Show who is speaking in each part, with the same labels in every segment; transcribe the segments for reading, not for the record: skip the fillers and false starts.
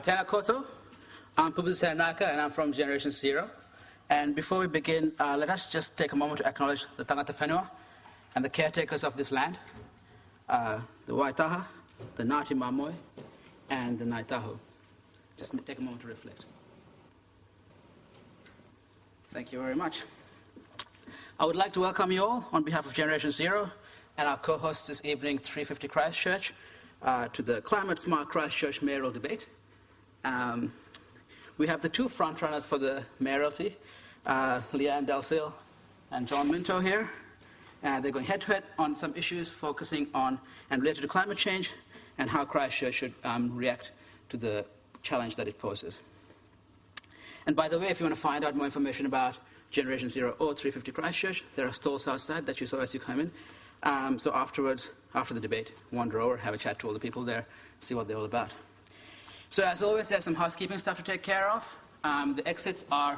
Speaker 1: Tēnā koutou. I'm Pupu Saranaka, and I'm from Generation Zero. And before we begin, let us just take a moment to acknowledge the tangata whenua and the caretakers of this land, the Waitaha, the Ngāti Māmoe, and the Ngāi Just take a moment to reflect. Thank you very much. I would like to welcome you all on behalf of Generation Zero and our co-hosts this evening, 350 Christchurch, to the Climate Smart Christchurch Mayoral Debate. We have the two frontrunners for the mayoralty, Lianne and Dalziel and John Minto here. They're going head-to-head on some issues focusing on and related to climate change and how Christchurch should react to the challenge that it poses. And by the way, if you want to find out more information about Generation Zero or 350 Christchurch, there are stalls outside that you saw as you come in. So afterwards, after the debate, wander over, have a chat to all the people there, see what they're all about. So as always, there's some housekeeping stuff to take care of. The exits are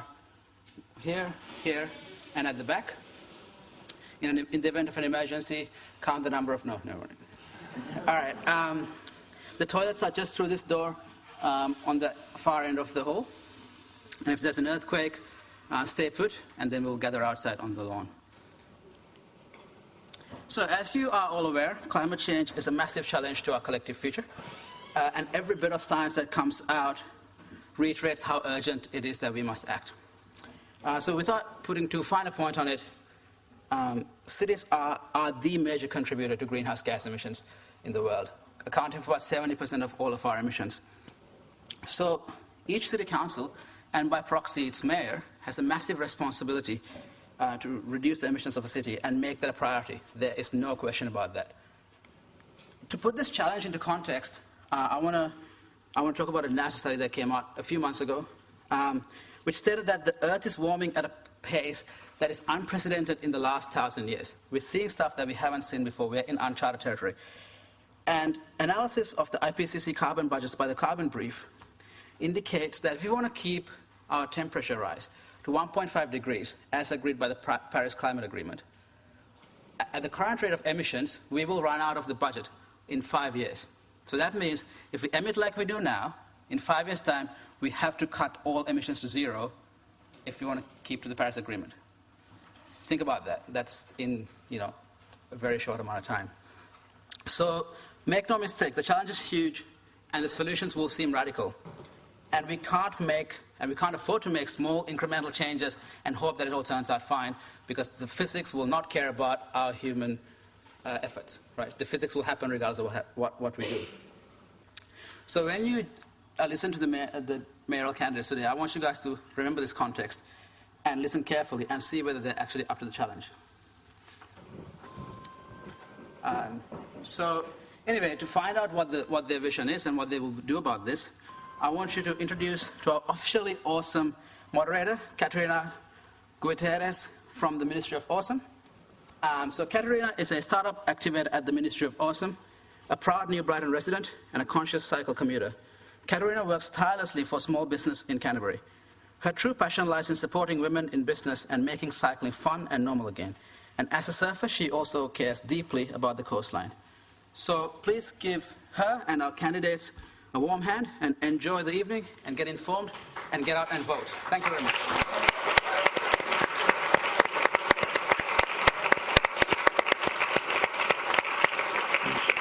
Speaker 1: here, here, and at the back. In the event of an emergency, count the number of... No. All right. The toilets are just through this door on the far end of the hall. And if there's an earthquake, stay put, and then we'll gather outside on the lawn. So as you are all aware, climate change is a massive challenge to our collective future. And every bit of science that comes out reiterates how urgent it is that we must act. So without putting too fine a point on it, cities are the major contributor to greenhouse gas emissions in the world, accounting for about 70% of all of our emissions. So each city council, and by proxy its mayor, has a massive responsibility to reduce the emissions of a city and make that a priority. There is no question about that. To put this challenge into context, I want to talk about a NASA study that came out a few months ago, which stated that the Earth is warming at a pace that is unprecedented in the last 1,000 years. We're seeing stuff that we haven't seen before. We're in uncharted territory. And analysis of the IPCC carbon budgets by the Carbon Brief indicates that if we want to keep our temperature rise to 1.5 degrees, as agreed by the Paris Climate Agreement, at the current rate of emissions, we will run out of the budget in 5 years. So that means if we emit like we do now, in 5 years' time, we have to cut all emissions to zero if we want to keep to the Paris Agreement. Think about that. That's in a very short amount of time. So make no mistake, the challenge is huge, and the solutions will seem radical. And we can't afford to make small incremental changes and hope that it all turns out fine, because the physics will not care about our human efforts, right? The physics will happen regardless of what we do. So when you listen to the mayoral candidates today, I want you guys to remember this context and listen carefully and see whether they're actually up to the challenge. So anyway, to find out what their vision is and what they will do about this, I want you to introduce to our officially awesome moderator, Catarina Gutierrez from the Ministry of Awesome. So Catarina is a startup activator at the Ministry of Awesome, a proud New Brighton resident, and a conscious cycle commuter. Catarina works tirelessly for small business in Canterbury. Her true passion lies in supporting women in business and making cycling fun and normal again. And as a surfer, she also cares deeply about the coastline. So please give her and our candidates a warm hand and enjoy the evening and get informed and get out and vote. Thank you very much.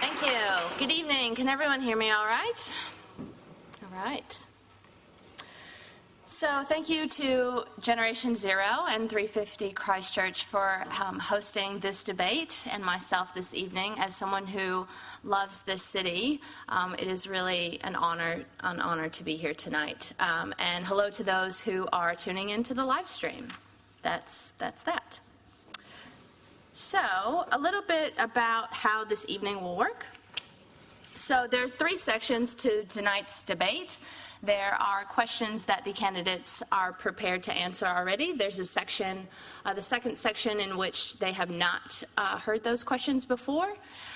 Speaker 2: Thank you. Good evening. Can everyone hear me all right? All right. So thank you to Generation Zero and 350 Christchurch for hosting this debate and myself this evening. As someone who loves this city, it is really an honor to be here tonight. And hello to those who are tuning into the live stream. That's that. So a little bit about how this evening will work. So there are 3 sections to tonight's debate. There are questions that the candidates are prepared to answer already. There's a section, the second section, in which they have not heard those questions before.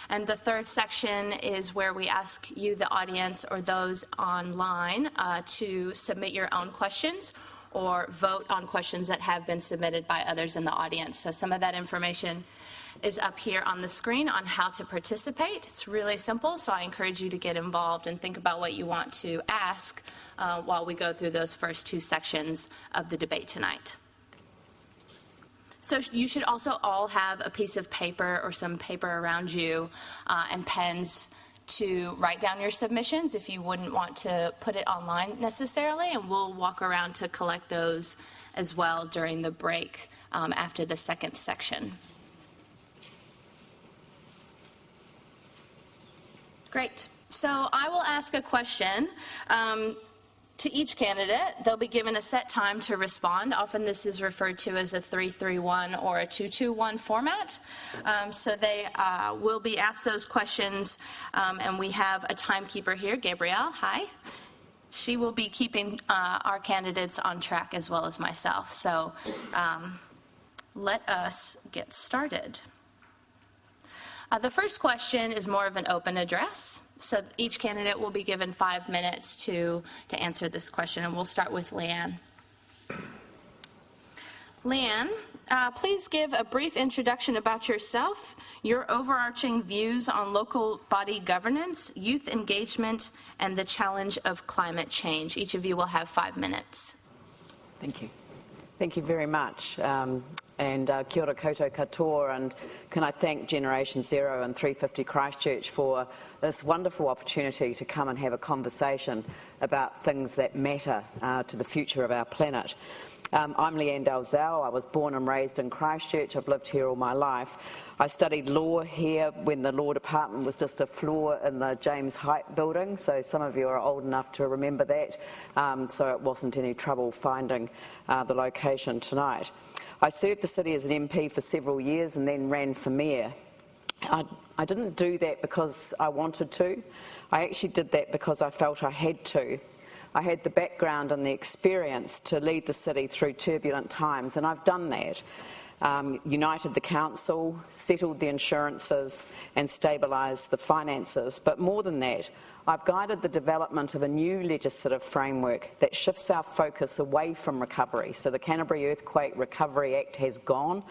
Speaker 2: And the third section is where we ask you, the audience, or those online, to submit your own questions or vote on questions that have been submitted by others in the audience. So some of that information is up here on the screen on how to participate. It's really simple, so I encourage you to get involved and think about what you want to ask while we go through those first 2 sections of the debate tonight. So you should also all have a piece of paper or some paper around you and pens to write down your submissions if you wouldn't want to put it online necessarily, and we'll walk around to collect those as well during the break after the second section. Great. So I will ask a question to each candidate. They'll be given a set time to respond. Often this is referred to as a 3-3-1 or a 2-2-1 format. So they will be asked those questions, and we have a timekeeper here, Gabrielle. Hi. She will be keeping our candidates on track as well as myself. So let us get started. The first question is more of an open address. So each candidate will be given 5 minutes to answer this question, and we'll start with Lianne. Lianne, please give a brief introduction about yourself, your overarching views on local body governance, youth engagement, and the challenge of climate change. Each of you will have 5 minutes.
Speaker 3: Thank you. Thank you very much. And kia ora koutou katoa, and can I thank Generation Zero and 350 Christchurch for this wonderful opportunity to come and have a conversation about things that matter to the future of our planet. I'm Lianne Dalziel. I was born and raised in Christchurch. I've lived here all my life. I studied law here when the law department was just a floor in the James Height building, so some of you are old enough to remember that, so it wasn't any trouble finding the location tonight. I served the city as an MP for several years and then ran for mayor. I didn't do that because I wanted to. I actually did that because I felt I had to. I had the background and the experience to lead the city through turbulent times, and I've done that. United the council, settled the insurances and stabilised the finances. But more than that, I've guided the development of a new legislative framework that shifts our focus away from recovery. So the Canterbury Earthquake Recovery Act has gone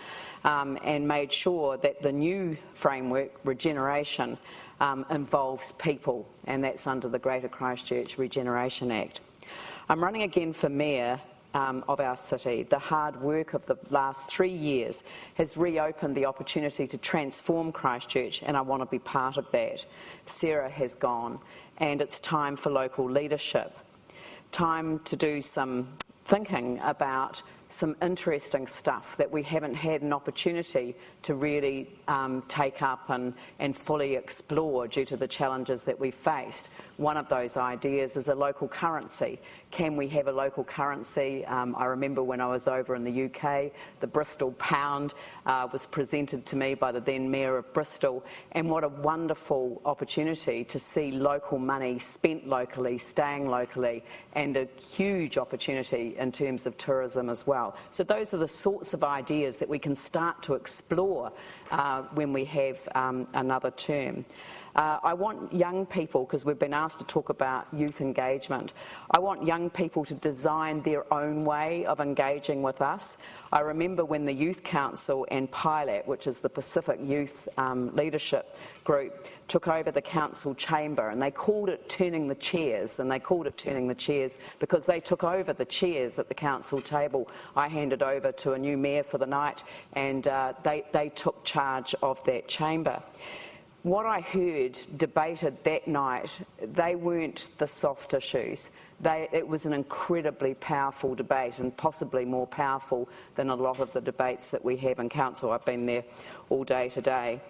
Speaker 3: and made sure that the new framework, regeneration, involves people, and that's under the Greater Christchurch Regeneration Act. I'm running again for mayor of our city. The hard work of the last 3 years has reopened the opportunity to transform Christchurch, and I want to be part of that. Sarah has gone, and it's time for local leadership. Time to do some thinking about some interesting stuff that we haven't had an opportunity to really take up and fully explore due to the challenges that we've faced. One of those ideas is a local currency. Can we have a local currency? I remember when I was over in the UK, the Bristol pound was presented to me by the then Mayor of Bristol, and what a wonderful opportunity to see local money spent locally, staying locally, and a huge opportunity in terms of tourism as well. So those are the sorts of ideas that we can start to explore when we have another term. I want young people, because we've been asked to talk about youth engagement, I want young people to design their own way of engaging with us. I remember when the Youth Council and PILAT, which is the Pacific Youth Leadership Group, took over the council chamber, and they called it turning the chairs, and they called it turning the chairs because they took over the chairs at the council table. I handed over to a new mayor for the night, and they took charge of that chamber. What I heard debated that night, they weren't the soft issues. It was an incredibly powerful debate, and possibly more powerful than a lot of the debates that we have in council. I've been there all day today.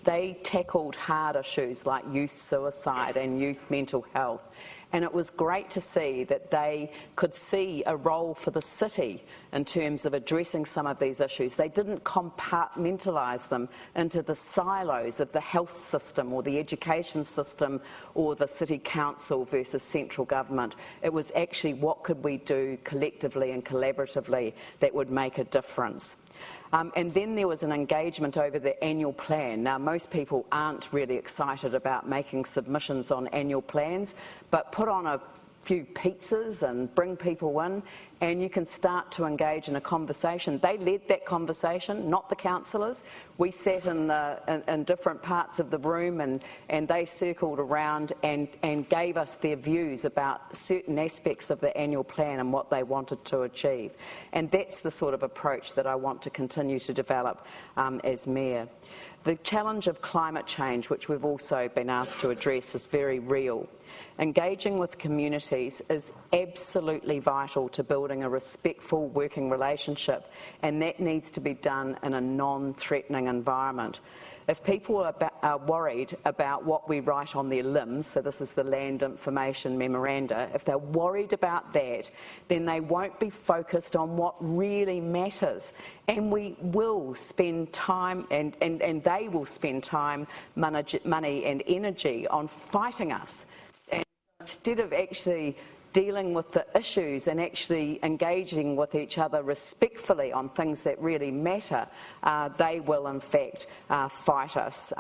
Speaker 3: They tackled hard issues like youth suicide and youth mental health. And it was great to see that they could see a role for the city in terms of addressing some of these issues. They didn't compartmentalise them into the silos of the health system or the education system or the city council versus central government. It was actually what could we do collectively and collaboratively that would make a difference. And then there was an engagement over the annual plan. Now, most people aren't really excited about making submissions on annual plans, but put on a few pizzas and bring people in, and you can start to engage in a conversation. They led that conversation, not the councillors. We sat in different parts of the room, and they circled around and gave us their views about certain aspects of the annual plan and what they wanted to achieve. And that's the sort of approach that I want to continue to develop as Mayor. The challenge of climate change, which we've also been asked to address, is very real. Engaging with communities is absolutely vital to building a respectful working relationship, and that needs to be done in a non-threatening environment. If people are worried about what we write on their limbs, so this is the land information memoranda, if they're worried about that, then they won't be focused on what really matters. And we will spend time, and they will spend time, money and energy on fighting us. And instead of actually dealing with the issues and actually engaging with each other respectfully on things that really matter, they will in fact fight us.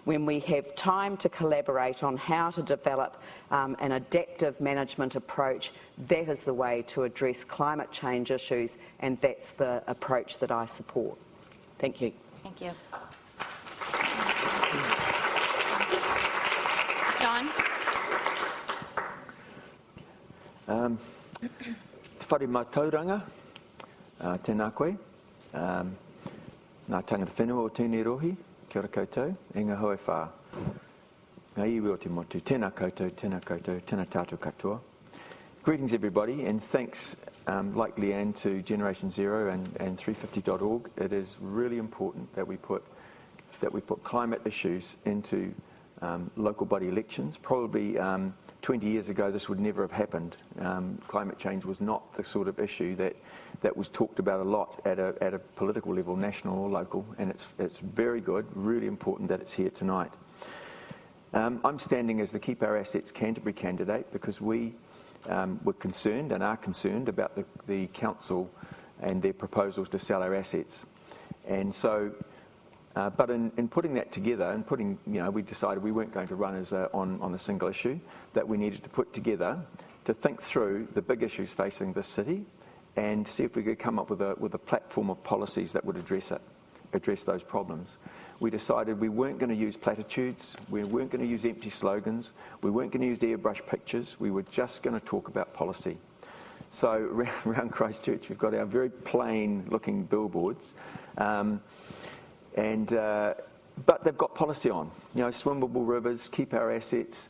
Speaker 3: When we have time to collaborate on how to develop an adaptive management approach, that is the way to address climate change issues, and that's the approach that I support. Thank you.
Speaker 2: Thank you. John?
Speaker 4: Te whare mātauranga, tēnā koe, nā tangata whenua o tēnei rohi, kia ora koutou, e ngā hoe whā. Ngā iwi o te motu, tēnā koutou, tēnā tātou katoa. Greetings everybody, and thanks, like Lianne, to Generation Zero and 350.org. It is really important that we put climate issues into local body elections. Probably 20 years ago, this would never have happened. Climate change was not the sort of issue that was talked about a lot at a political level, national or local, and it's very good, really important that it's here tonight. I'm standing as the Keep Our Assets Canterbury candidate because we were concerned and are concerned about the council and their proposals to sell our assets. And so, but in putting that together and we decided we weren't going to run as on a single issue, that we needed to put together to think through the big issues facing this city and see if we could come up with a platform of policies that would address those problems. We decided we weren't going to use platitudes, we weren't going to use empty slogans, we weren't going to use airbrush pictures, we were just going to talk about policy. So around Christchurch we've got our very plain looking billboards, but they've got policy on, swimmable rivers, keep our assets.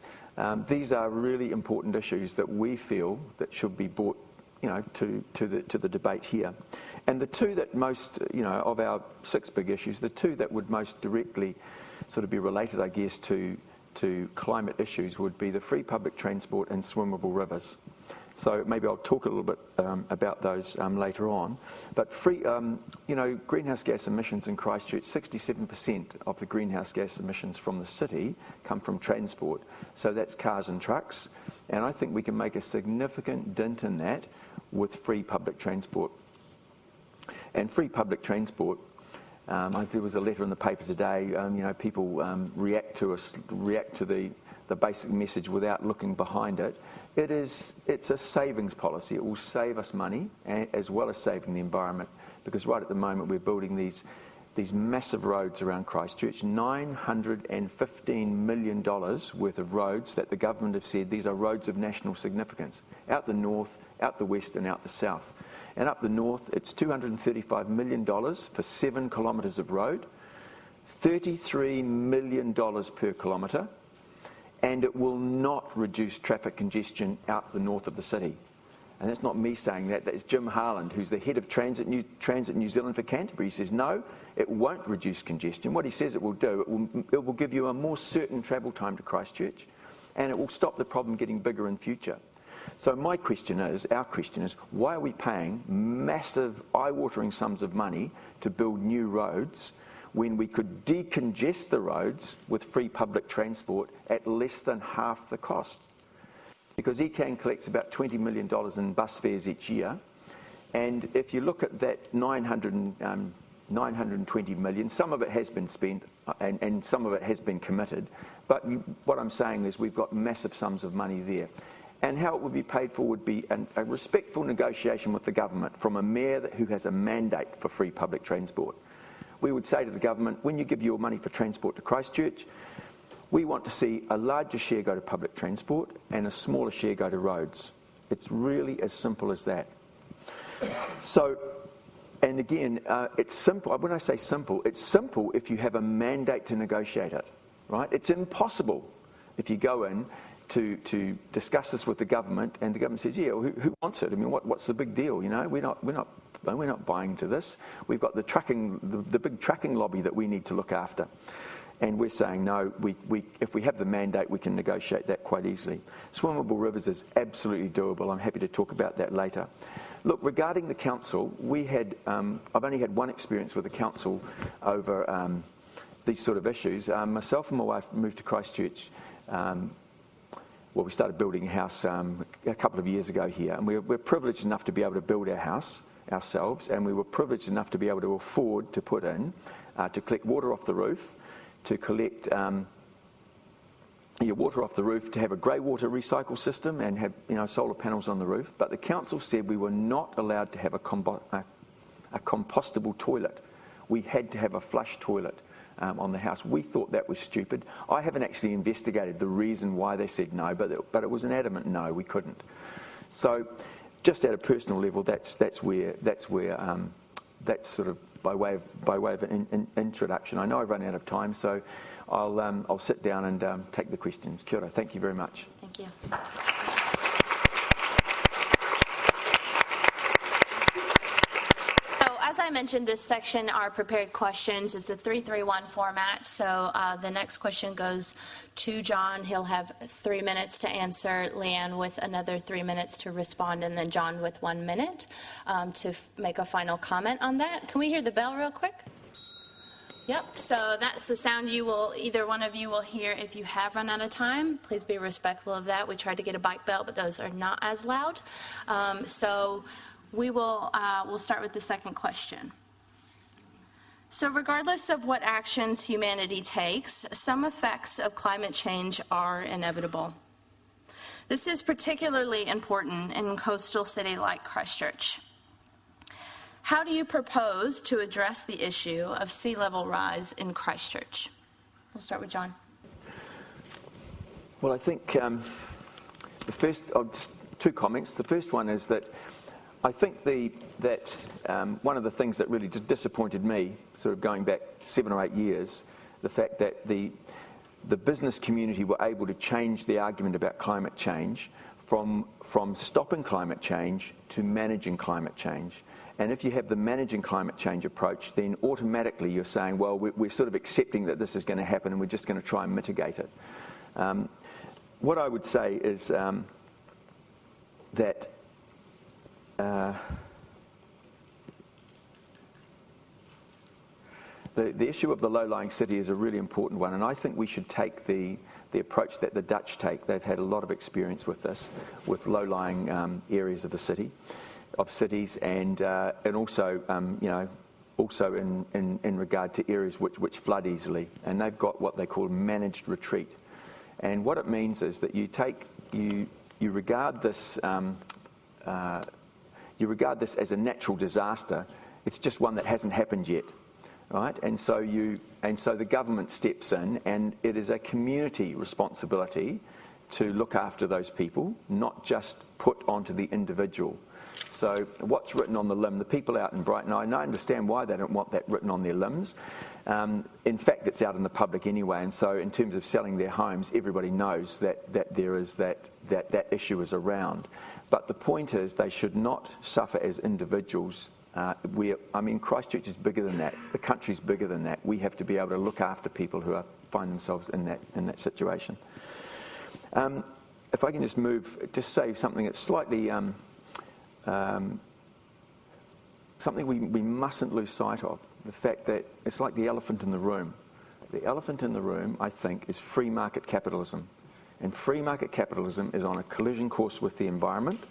Speaker 4: These are really important issues that we feel that should be brought, to the debate here. And the two that most, of our 6 big issues, the two that would most directly sort of be related, I guess, to climate issues would be the free public transport and swimmable rivers. So maybe I'll talk a little bit about those later on. But greenhouse gas emissions in Christchurch, 67% of the greenhouse gas emissions from the city come from transport. So that's cars and trucks. And I think we can make a significant dent in that with free public transport. And free public transport, there was a letter in the paper today, people react to the basic message without looking behind it. It's a savings policy. It will save us money as well as saving the environment, because right at the moment we're building these massive roads around Christchurch, $915 million worth of roads that the government have said these are roads of national significance, out the north, out the west and out the south. And up the north it's $235 million for 7 kilometres of road, $33 million per kilometre, and it will not reduce traffic congestion out the north of the city. And that's not me saying that, that's Jim Harland, who's the head of Transit New Zealand for Canterbury. He says, no, it won't reduce congestion. What he says it will do, it will give you a more certain travel time to Christchurch, and it will stop the problem getting bigger in future. So our question is, why are we paying massive, eye-watering sums of money to build new roads when we could decongest the roads with free public transport at less than half the cost? Because ECAN collects about $20 million in bus fares each year, and if you look at that 920 million, some of it has been spent and some of it has been committed, but what I'm saying is we've got massive sums of money there. And how it would be paid for would be a respectful negotiation with the government from a mayor who has a mandate for free public transport. We would say to the government, when you give your money for transport to Christchurch, we want to see a larger share go to public transport and a smaller share go to roads. It's really as simple as that. So, and again, it's simple. When I say simple, it's simple if you have a mandate to negotiate it, right? It's impossible if you go in to discuss this with the government and the government says, yeah, well, who wants it? I mean, what's the big deal? You know, we're not buying into this. We've got the big trucking lobby that we need to look after. And we're saying, no, if we have the mandate, we can negotiate that quite easily. Swimmable rivers is absolutely doable. I'm happy to talk about that later. Look, regarding the council, I've only had one experience with the council over these sort of issues. Myself and my wife moved to Christchurch. We started building a house a couple of years ago here, and we're privileged enough to be able to build our house ourselves, and we were privileged enough to be able to afford to put in, to collect water off the roof, to collect water off the roof, to have a grey water recycle system and have solar panels on the roof. But the council said we were not allowed to have a compostable toilet. We had to have a flush toilet on the house. We thought that was stupid. I haven't actually investigated the reason why they said no, but it was an adamant no, we couldn't. So just at a personal level, that's sort of by way of an introduction. I know I've run out of time, so I'll sit down and take the questions. Kia ora, thank you very much.
Speaker 2: Thank you. So as I mentioned, this section are prepared questions. It's a 3-3-1 format. So the next question goes to John. He'll have 3 minutes to answer, Lianne with another 3 minutes to respond, and then John with 1 minute to make a final comment on that. Can we hear the bell real quick? Yep, so that's the sound either one of you will hear if you have run out of time. Please be respectful of that. We tried to get a bike bell, but those are not as loud. So we'll start with the second question. So regardless of what actions humanity takes, some effects of climate change are inevitable. This is particularly important in a coastal city like Christchurch. How do you propose to address the issue of sea level rise in Christchurch? We'll start with John.
Speaker 4: Well, I think the first, just 2 comments. The first one is that I think that one of the things that really disappointed me, sort of going back 7 or 8 years, the fact that the business community were able to change the argument about climate change from stopping climate change to managing climate change. And if you have the managing climate change approach, then automatically you're saying, well, we're sort of accepting that this is going to happen and we're just going to try and mitigate it. What I would say is that the issue of the low-lying city is a really important one, and I think we should take the approach that the Dutch take. They've had a lot of experience with this, with low-lying areas of the cities, and also also in regard to areas which flood easily, and they've got what they call managed retreat. And what it means is that you regard this as a natural disaster. It's just one that hasn't happened yet, right? And so the government steps in, and it is a community responsibility to look after those people, not just put onto the individual. So what's written on the limb, the people out in Brighton, I understand why they don't want that written on their limbs. In fact, it's out in the public anyway, and so in terms of selling their homes, everybody knows that there is that issue is around. But the point is, they should not suffer as individuals. Christchurch is bigger than that. The country's bigger than that. We have to be able to look after people who find themselves in that situation. If I can just say something that's slightly something we mustn't lose sight of. The fact that it's like the elephant in the room. The elephant in the room, I think, is free market capitalism. And free market capitalism is on a collision course with the environment,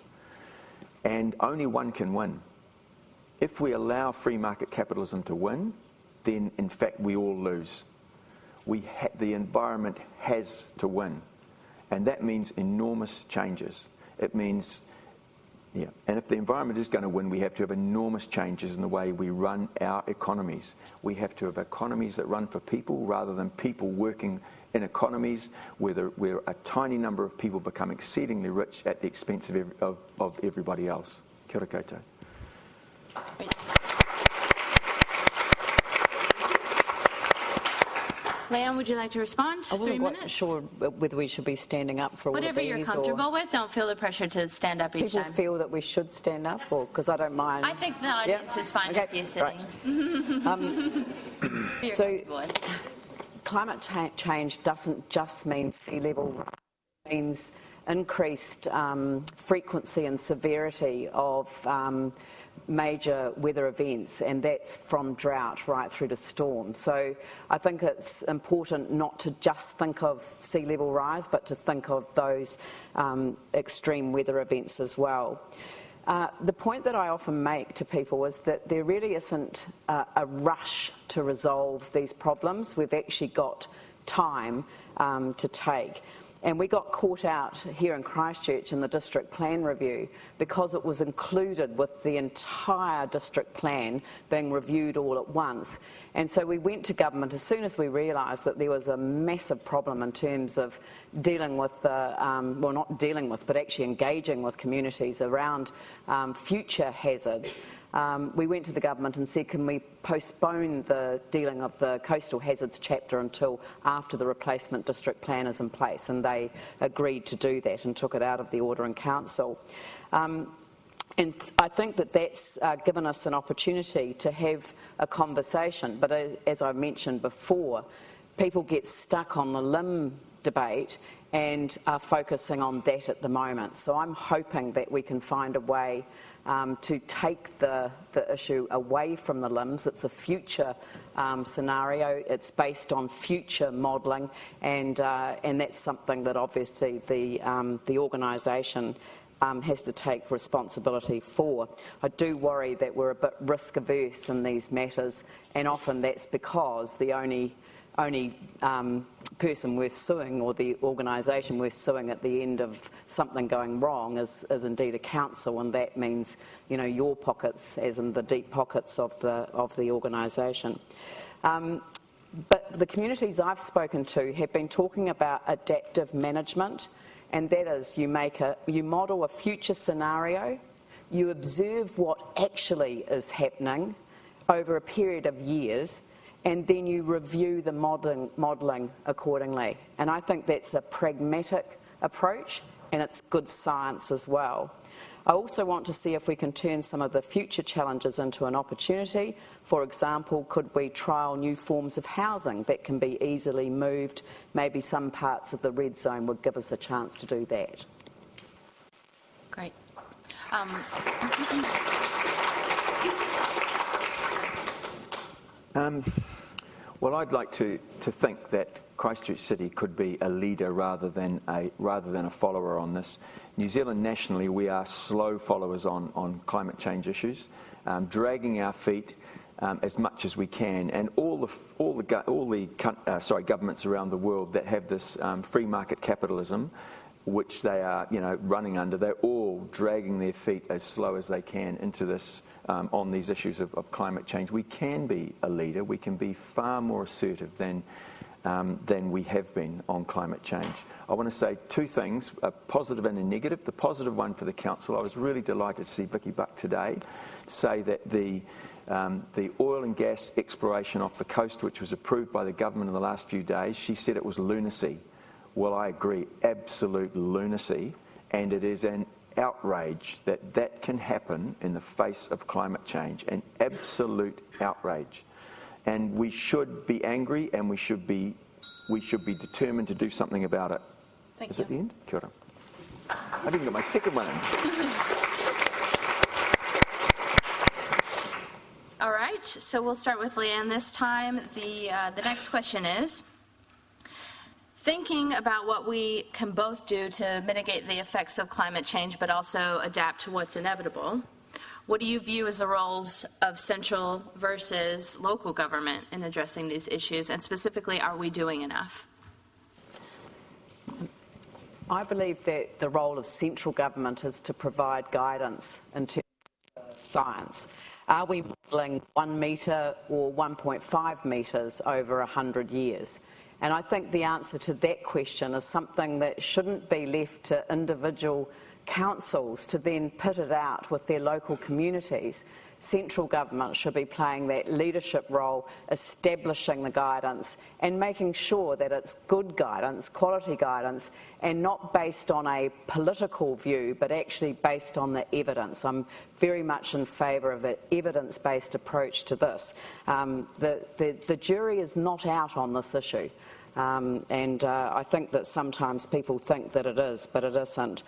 Speaker 4: and only one can win. If we allow free market capitalism to win, then in fact we all lose. The environment has to win, and that means enormous changes. It means, and if the environment is going to win, we have to have enormous changes in the way we run our economies. We have to have economies that run for people rather than people working in economies where a tiny number of people become exceedingly rich at the expense of everybody else. Kia ora koutou.
Speaker 2: Lianne, would you like to respond?
Speaker 3: I
Speaker 2: 3
Speaker 3: wasn't
Speaker 2: minutes?
Speaker 3: quite sure whether we should be standing up for all
Speaker 2: Whatever
Speaker 3: of these.
Speaker 2: you're comfortable with. Don't feel the pressure to stand up each
Speaker 3: People
Speaker 2: time.
Speaker 3: feel that we should stand up, or because I don't mind.
Speaker 2: I think the audience is fine with you sitting.
Speaker 3: Right. So, climate change doesn't just mean sea level rise. It means increased frequency and severity of major weather events, and that's from drought right through to storm. So I think it's important not to just think of sea level rise, but to think of those extreme weather events as well. The point that I often make to people is that there really isn't a rush to resolve these problems. We've actually got time to take. And we got caught out here in Christchurch in the district plan review because it was included with the entire district plan being reviewed all at once. And so we went to government as soon as we realised that there was a massive problem in terms of dealing with, well, not dealing with, but actually engaging with communities around future hazards. We went to the government and said, can we postpone the dealing of the coastal hazards chapter until after the replacement district plan is in place, and they agreed to do that and took it out of the Order in Council. And I think that that's given us an opportunity to have a conversation, but as I mentioned before, people get stuck on the limb debate and are focusing on that at the moment. So I'm hoping that we can find a way to take the issue away from the limbs. It's a future scenario. It's based on future modelling, and that's something that obviously the organisation has to take responsibility for. I do worry that we're a bit risk averse in these matters, and often that's because the only person worth suing, or the organisation worth suing at the end of something going wrong, is indeed a council, and that means, you know, your pockets, as in the deep pockets of the organisation. But the communities I've spoken to have been talking about adaptive management, and that is you model a future scenario, you observe what actually is happening over a period of years, and then you review the modelling accordingly. And I think that's a pragmatic approach, and it's good science as well. I also want to see if we can turn some of the future challenges into an opportunity. For example, could we trial new forms of housing that can be easily moved? Maybe some parts of the red zone would give us a chance to do that.
Speaker 2: Great.
Speaker 4: Well, I'd like to think that Christchurch City could be a leader rather than a follower on this. New Zealand nationally, we are slow followers on climate change issues, dragging our feet as much as we can. And all the governments around the world that have this free market capitalism, which they are, running under, they're all dragging their feet as slow as they can into this on these issues of climate change. We can be a leader. We can be far more assertive than we have been on climate change. I want to say two things, a positive and a negative. The positive one for the council, I was really delighted to see Vicky Buck today say that the oil and gas exploration off the coast, which was approved by the government in the last few days, she said it was lunacy. Well, I agree, absolute lunacy, and it is an outrage that can happen in the face of climate change, an absolute outrage. And we should be angry, and we should be determined to do something about it.
Speaker 2: Thank
Speaker 4: Is
Speaker 2: you.
Speaker 4: it the end? Kia ora. I didn't get my second one in.
Speaker 2: All right, so we'll start with Lianne this time. The next question is, thinking about what we can both do to mitigate the effects of climate change but also adapt to what's inevitable, what do you view as the roles of central versus local government in addressing these issues, and specifically, are we doing enough?
Speaker 3: I believe that the role of central government is to provide guidance in terms of science. Are we modelling 1 metre or 1.5 metres over 100 years? And I think the answer to that question is something that shouldn't be left to individual councils to then put it out with their local communities. Central government should be playing that leadership role, establishing the guidance and making sure that it's good guidance, quality guidance, and not based on a political view, but actually based on the evidence. I'm very much in favour of an evidence-based approach to this. The jury is not out on this issue. I think that sometimes people think that it is, but it isn't.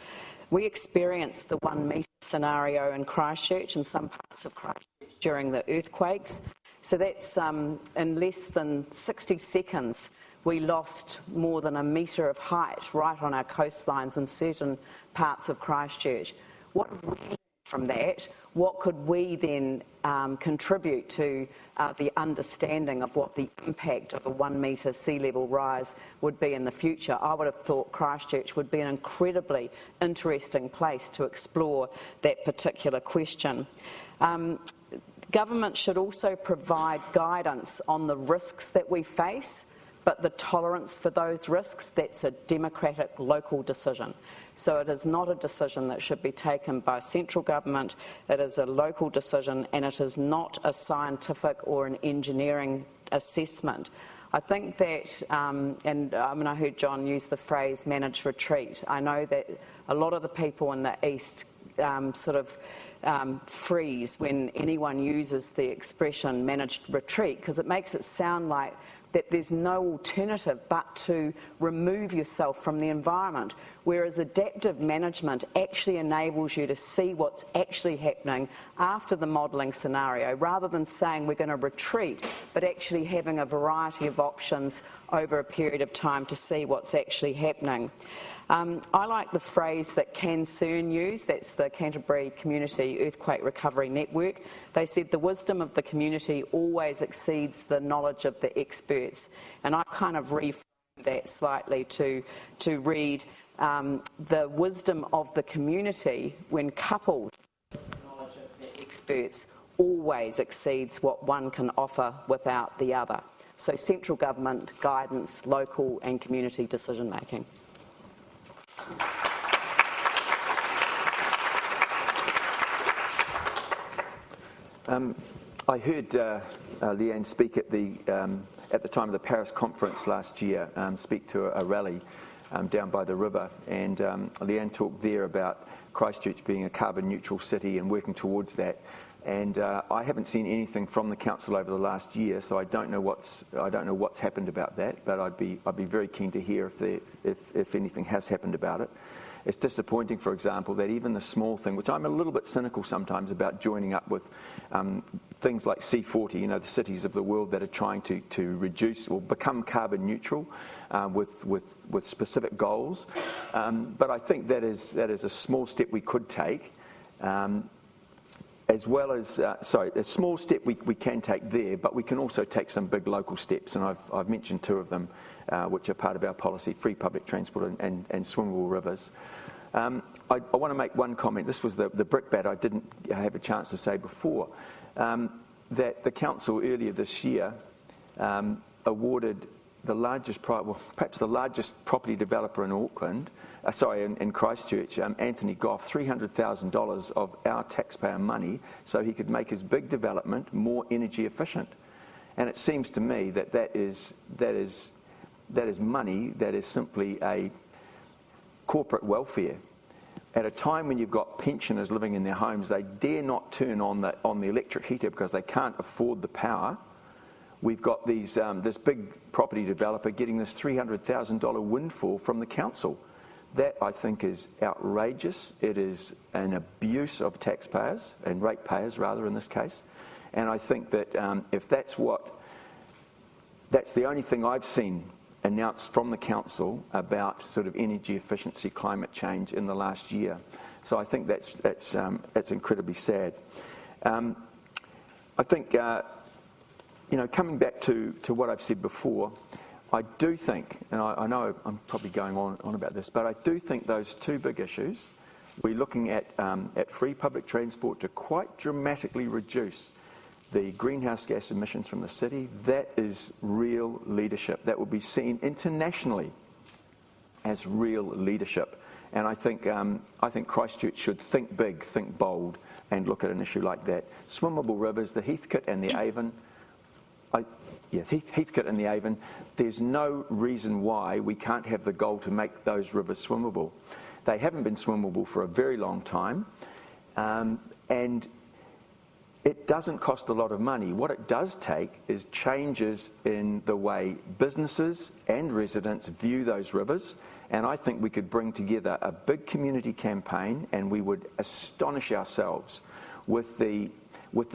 Speaker 3: We experienced the 1 metre scenario in Christchurch and some parts of Christchurch during the earthquakes. So that's in less than 60 seconds we lost more than 1 metre of height right on our coastlines in certain parts of Christchurch. What have we learned from that? What could we then contribute to the understanding of what the impact of a 1 metre sea level rise would be in the future? I would have thought Christchurch would be an incredibly interesting place to explore that particular question. Government should also provide guidance on the risks that we face, but the tolerance for those risks, that's a democratic local decision. So it is not a decision that should be taken by central government, it is a local decision, and it is not a scientific or an engineering assessment. I think that, I heard John use the phrase managed retreat. I know that a lot of the people in the East freeze when anyone uses the expression managed retreat, because it makes it sound like that there's no alternative but to remove yourself from the environment, whereas adaptive management actually enables you to see what's actually happening after the modelling scenario, rather than saying we're going to retreat, but actually having a variety of options over a period of time to see what's actually happening. I like the phrase that CanCERN used, that's the Canterbury Community Earthquake Recovery Network. They said the wisdom of the community always exceeds the knowledge of the experts. And I kind of reframed that slightly to read the wisdom of the community, when coupled with the knowledge of the experts, always exceeds what one can offer without the other. So central government, guidance, local and community decision making.
Speaker 4: I heard Lianne speak at the time of the Paris conference last year, speak to a rally down by the river, and Lianne talked there about Christchurch being a carbon neutral city and working towards that. And I haven't seen anything from the council over the last year, so I don't know what's happened about that. But I'd be very keen to hear if anything has happened about it. It's disappointing, for example, that even the small thing, which I'm a little bit cynical sometimes about joining up with things like C40, the cities of the world that are trying to reduce or become carbon neutral with specific goals. But I think that is a small step we could take. As well as, a small step we can take there, but we can also take some big local steps, and I've mentioned two of them, which are part of our policy: free public transport and swimmable rivers. I want to make one comment. This was the brickbat I didn't have a chance to say before, that the council earlier this year awarded the largest, perhaps the largest property developer in Auckland, in Christchurch, Anthony Goff, $300,000 of our taxpayer money so he could make his big development more energy efficient. And it seems to me that is money that is simply a corporate welfare. At a time when you've got pensioners living in their homes, they dare not turn on the electric heater because they can't afford the power. We've got this big property developer getting this $300,000 windfall from the council. That, I think, is outrageous. It is an abuse of taxpayers, and ratepayers rather in this case. And I think that if that's the only thing I've seen announced from the council about sort of energy efficiency, climate change in the last year. So I think that's incredibly sad. I think, coming back to what I've said before, I do think, and I know I'm probably going on about this, but I do think those two big issues, we're looking at free public transport to quite dramatically reduce the greenhouse gas emissions from the city. That is real leadership. That will be seen internationally as real leadership. And I think Christchurch should think big, think bold, and look at an issue like that. Swimmable rivers, the Heathcote and the Avon. Heathcote and the Avon, there's no reason why we can't have the goal to make those rivers swimmable. They haven't been swimmable for a very long time, and it doesn't cost a lot of money. What it does take is changes in the way businesses and residents view those rivers, and I think we could bring together a big community campaign, and we would astonish ourselves with the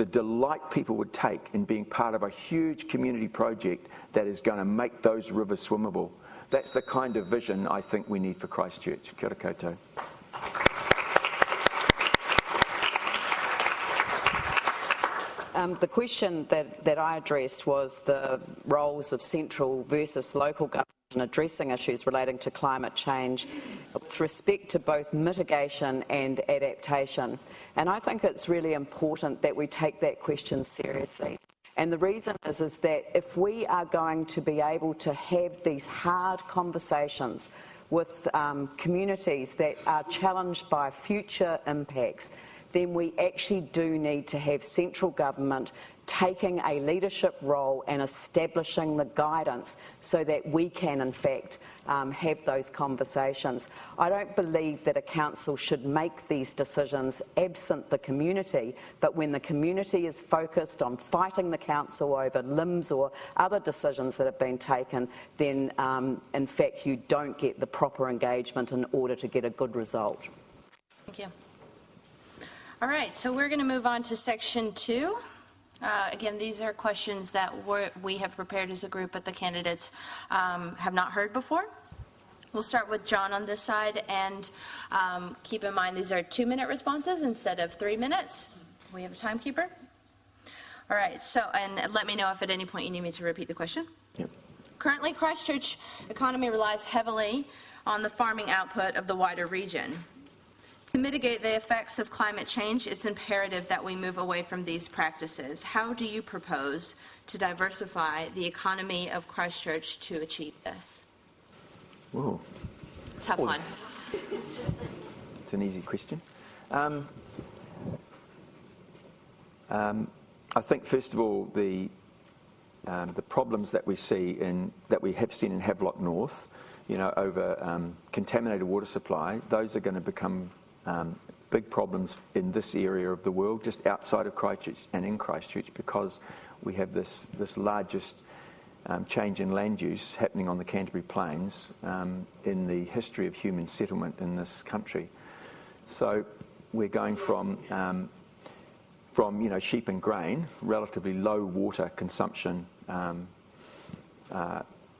Speaker 4: delight people would take in being part of a huge community project that is going to make those rivers swimmable. That's the kind of vision I think we need for Christchurch. Kia ora koutou.
Speaker 3: The question that I addressed was the roles of central versus local government in addressing issues relating to climate change with respect to both mitigation and adaptation. And I think it's really important that we take that question seriously. And the reason is that if we are going to be able to have these hard conversations with communities that are challenged by future impacts, then we actually do need to have central government taking a leadership role and establishing the guidance so that we can, in fact, have those conversations. I don't believe that a council should make these decisions absent the community, but when the community is focused on fighting the council over limbs or other decisions that have been taken, then in fact you don't get the proper engagement in order to get a good result.
Speaker 2: Thank you. All right, so we're going to move on to section 2. Again, these are questions that we have prepared as a group, but the candidates have not heard before. We'll start with John on this side, and keep in mind these are 2-minute responses instead of 3 minutes. We have a timekeeper. All right, so, and let me know if at any point you need me to repeat the question.
Speaker 4: Yep.
Speaker 2: Currently, Christchurch economy relies heavily on the farming output of the wider region. To mitigate the effects of climate change, it's imperative that we move away from these practices. How do you propose to diversify the economy of Christchurch to achieve this?
Speaker 4: Whoa.
Speaker 2: Tough one.
Speaker 4: It's an easy question. I think, first of all, the problems that we see that we have seen in Havelock North, over contaminated water supply, those are going to become big problems in this area of the world, just outside of Christchurch and in Christchurch, because we have this largest change in land use happening on the Canterbury Plains in the history of human settlement in this country. So we're going from sheep and grain, relatively low water consumption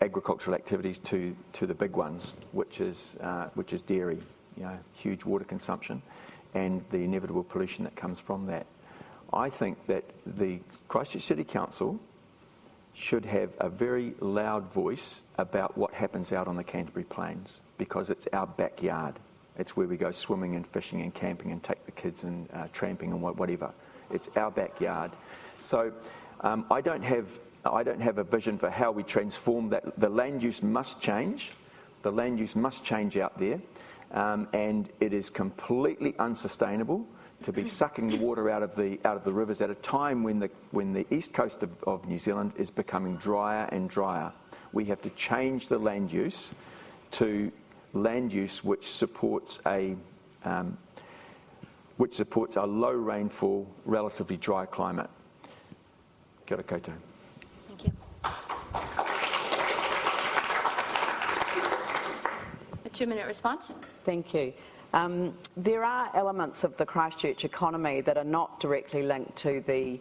Speaker 4: agricultural activities, to the big ones, which is dairy. Huge water consumption and the inevitable pollution that comes from that. I think that the Christchurch City Council should have a very loud voice about what happens out on the Canterbury Plains, because it's our backyard. It's where we go swimming and fishing and camping and take the kids and tramping and whatever. It's our backyard. So I don't have a vision for how we transform that. The land use must change. The land use must change out there. And it is completely unsustainable to be sucking the water out of the rivers at a time when the east coast of New Zealand is becoming drier and drier. We have to change the land use to land use which supports a low rainfall, relatively dry climate. Kia ora koutou.
Speaker 2: Thank you. A 2-minute response.
Speaker 3: Thank you. There are elements of the Christchurch economy that are not directly linked to the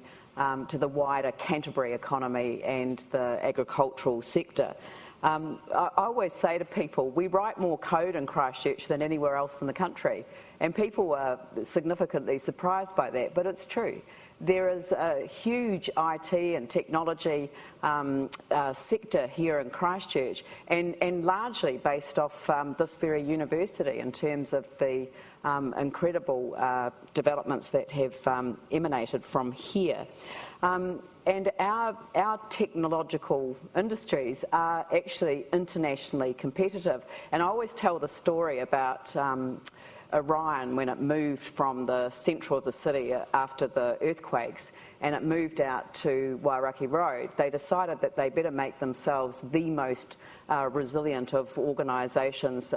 Speaker 3: wider Canterbury economy and the agricultural sector. I always say to people, we write more code in Christchurch than anywhere else in the country, and people are significantly surprised by that, but it's true. There is a huge IT and technology sector here in Christchurch, and largely based off this very university in terms of the incredible developments that have emanated from here. And our technological industries are actually internationally competitive. And I always tell the story about Orion when it moved from the central of the city after the earthquakes and it moved out to Wairaki Road. They decided that they better make themselves the most resilient of organisations.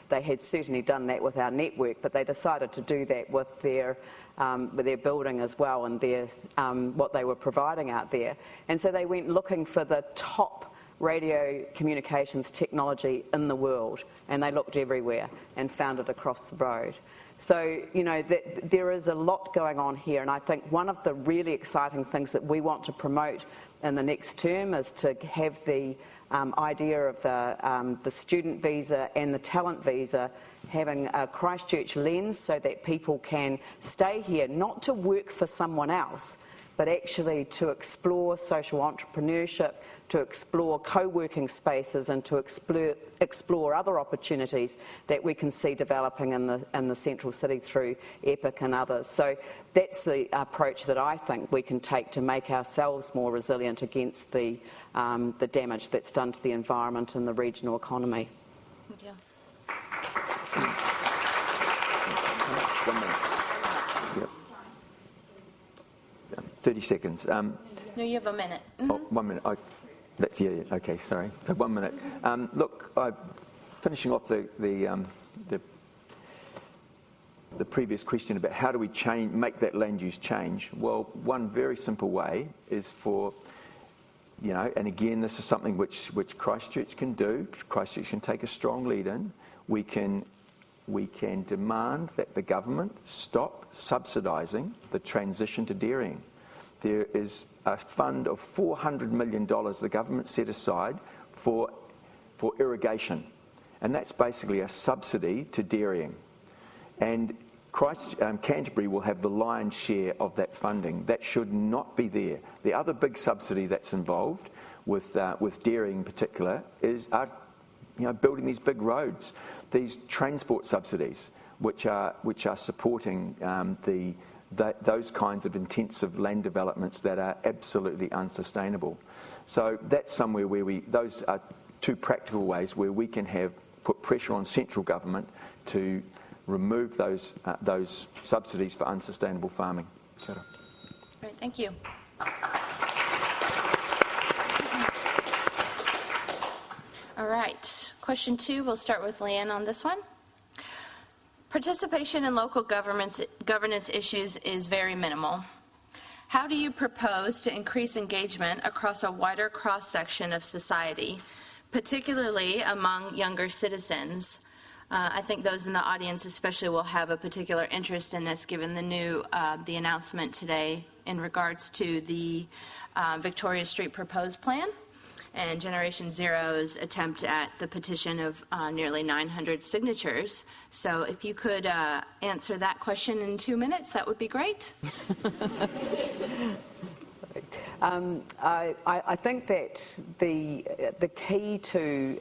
Speaker 3: They had certainly done that with our network, but they decided to do that with their building as well and their what they were providing out there. And so they went looking for the top radio communications technology in the world, and they looked everywhere and found it across the road. So, you know, there is a lot going on here, and I think one of the really exciting things that we want to promote in the next term is to have the idea of the student visa and the talent visa having a Christchurch lens so that people can stay here, not to work for someone else, but actually to explore social entrepreneurship, to explore co-working spaces and to explore other opportunities that we can see developing in the central city through EPIC and others. So that's the approach that I think we can take to make ourselves more resilient against the damage that's done to the environment and the regional economy.
Speaker 2: Thank you.
Speaker 4: 1 minute. Yep. 30 seconds.
Speaker 2: No, you have a minute. Mm-hmm.
Speaker 4: Oh, 1 minute. That's okay. Sorry. So 1 minute. Look, finishing off the previous question about how do we make that land use change. Well, one very simple way is for, you know, and again, this is something which Christchurch can do. Christchurch can take a strong lead in. We can demand that the government stop subsidising the transition to dairying. There is a fund of $400 million the government set aside for irrigation, and that's basically a subsidy to dairying. And Canterbury will have the lion's share of that funding. That should not be there. The other big subsidy that's involved with dairying in particular is building these big roads, these transport subsidies, which are supporting those kinds of intensive land developments that are absolutely unsustainable. So that's somewhere where those are two practical ways where we can put pressure on central government to remove those subsidies for unsustainable farming.
Speaker 2: Great, thank you. All right, question 2, we'll start with Lianne on this one. Participation in local governance issues is very minimal. How do you propose to increase engagement across a wider cross-section of society, particularly among younger citizens? I think those in the audience especially will have a particular interest in this given the announcement today in regards to the Victoria Street proposed plan and Generation Zero's attempt at the petition of nearly 900 signatures. So if you could answer that question in 2 minutes, that would be great.
Speaker 3: Sorry. I think that the key to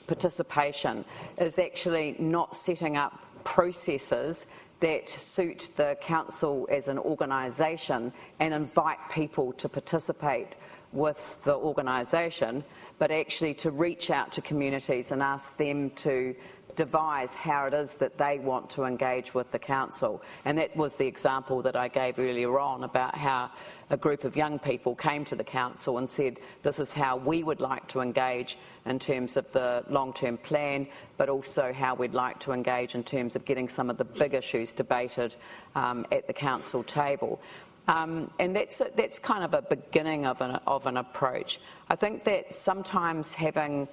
Speaker 3: participation is actually not setting up processes that suit the council as an organisation and invite people to participate with the organisation, but actually to reach out to communities and ask them to devise how it is that they want to engage with the council. And that was the example that I gave earlier on about how a group of young people came to the council and said, this is how we would like to engage in terms of the long-term plan, but also how we'd like to engage in terms of getting some of the big issues debated at the council table. And that's kind of a beginning of an approach. I think that sometimes having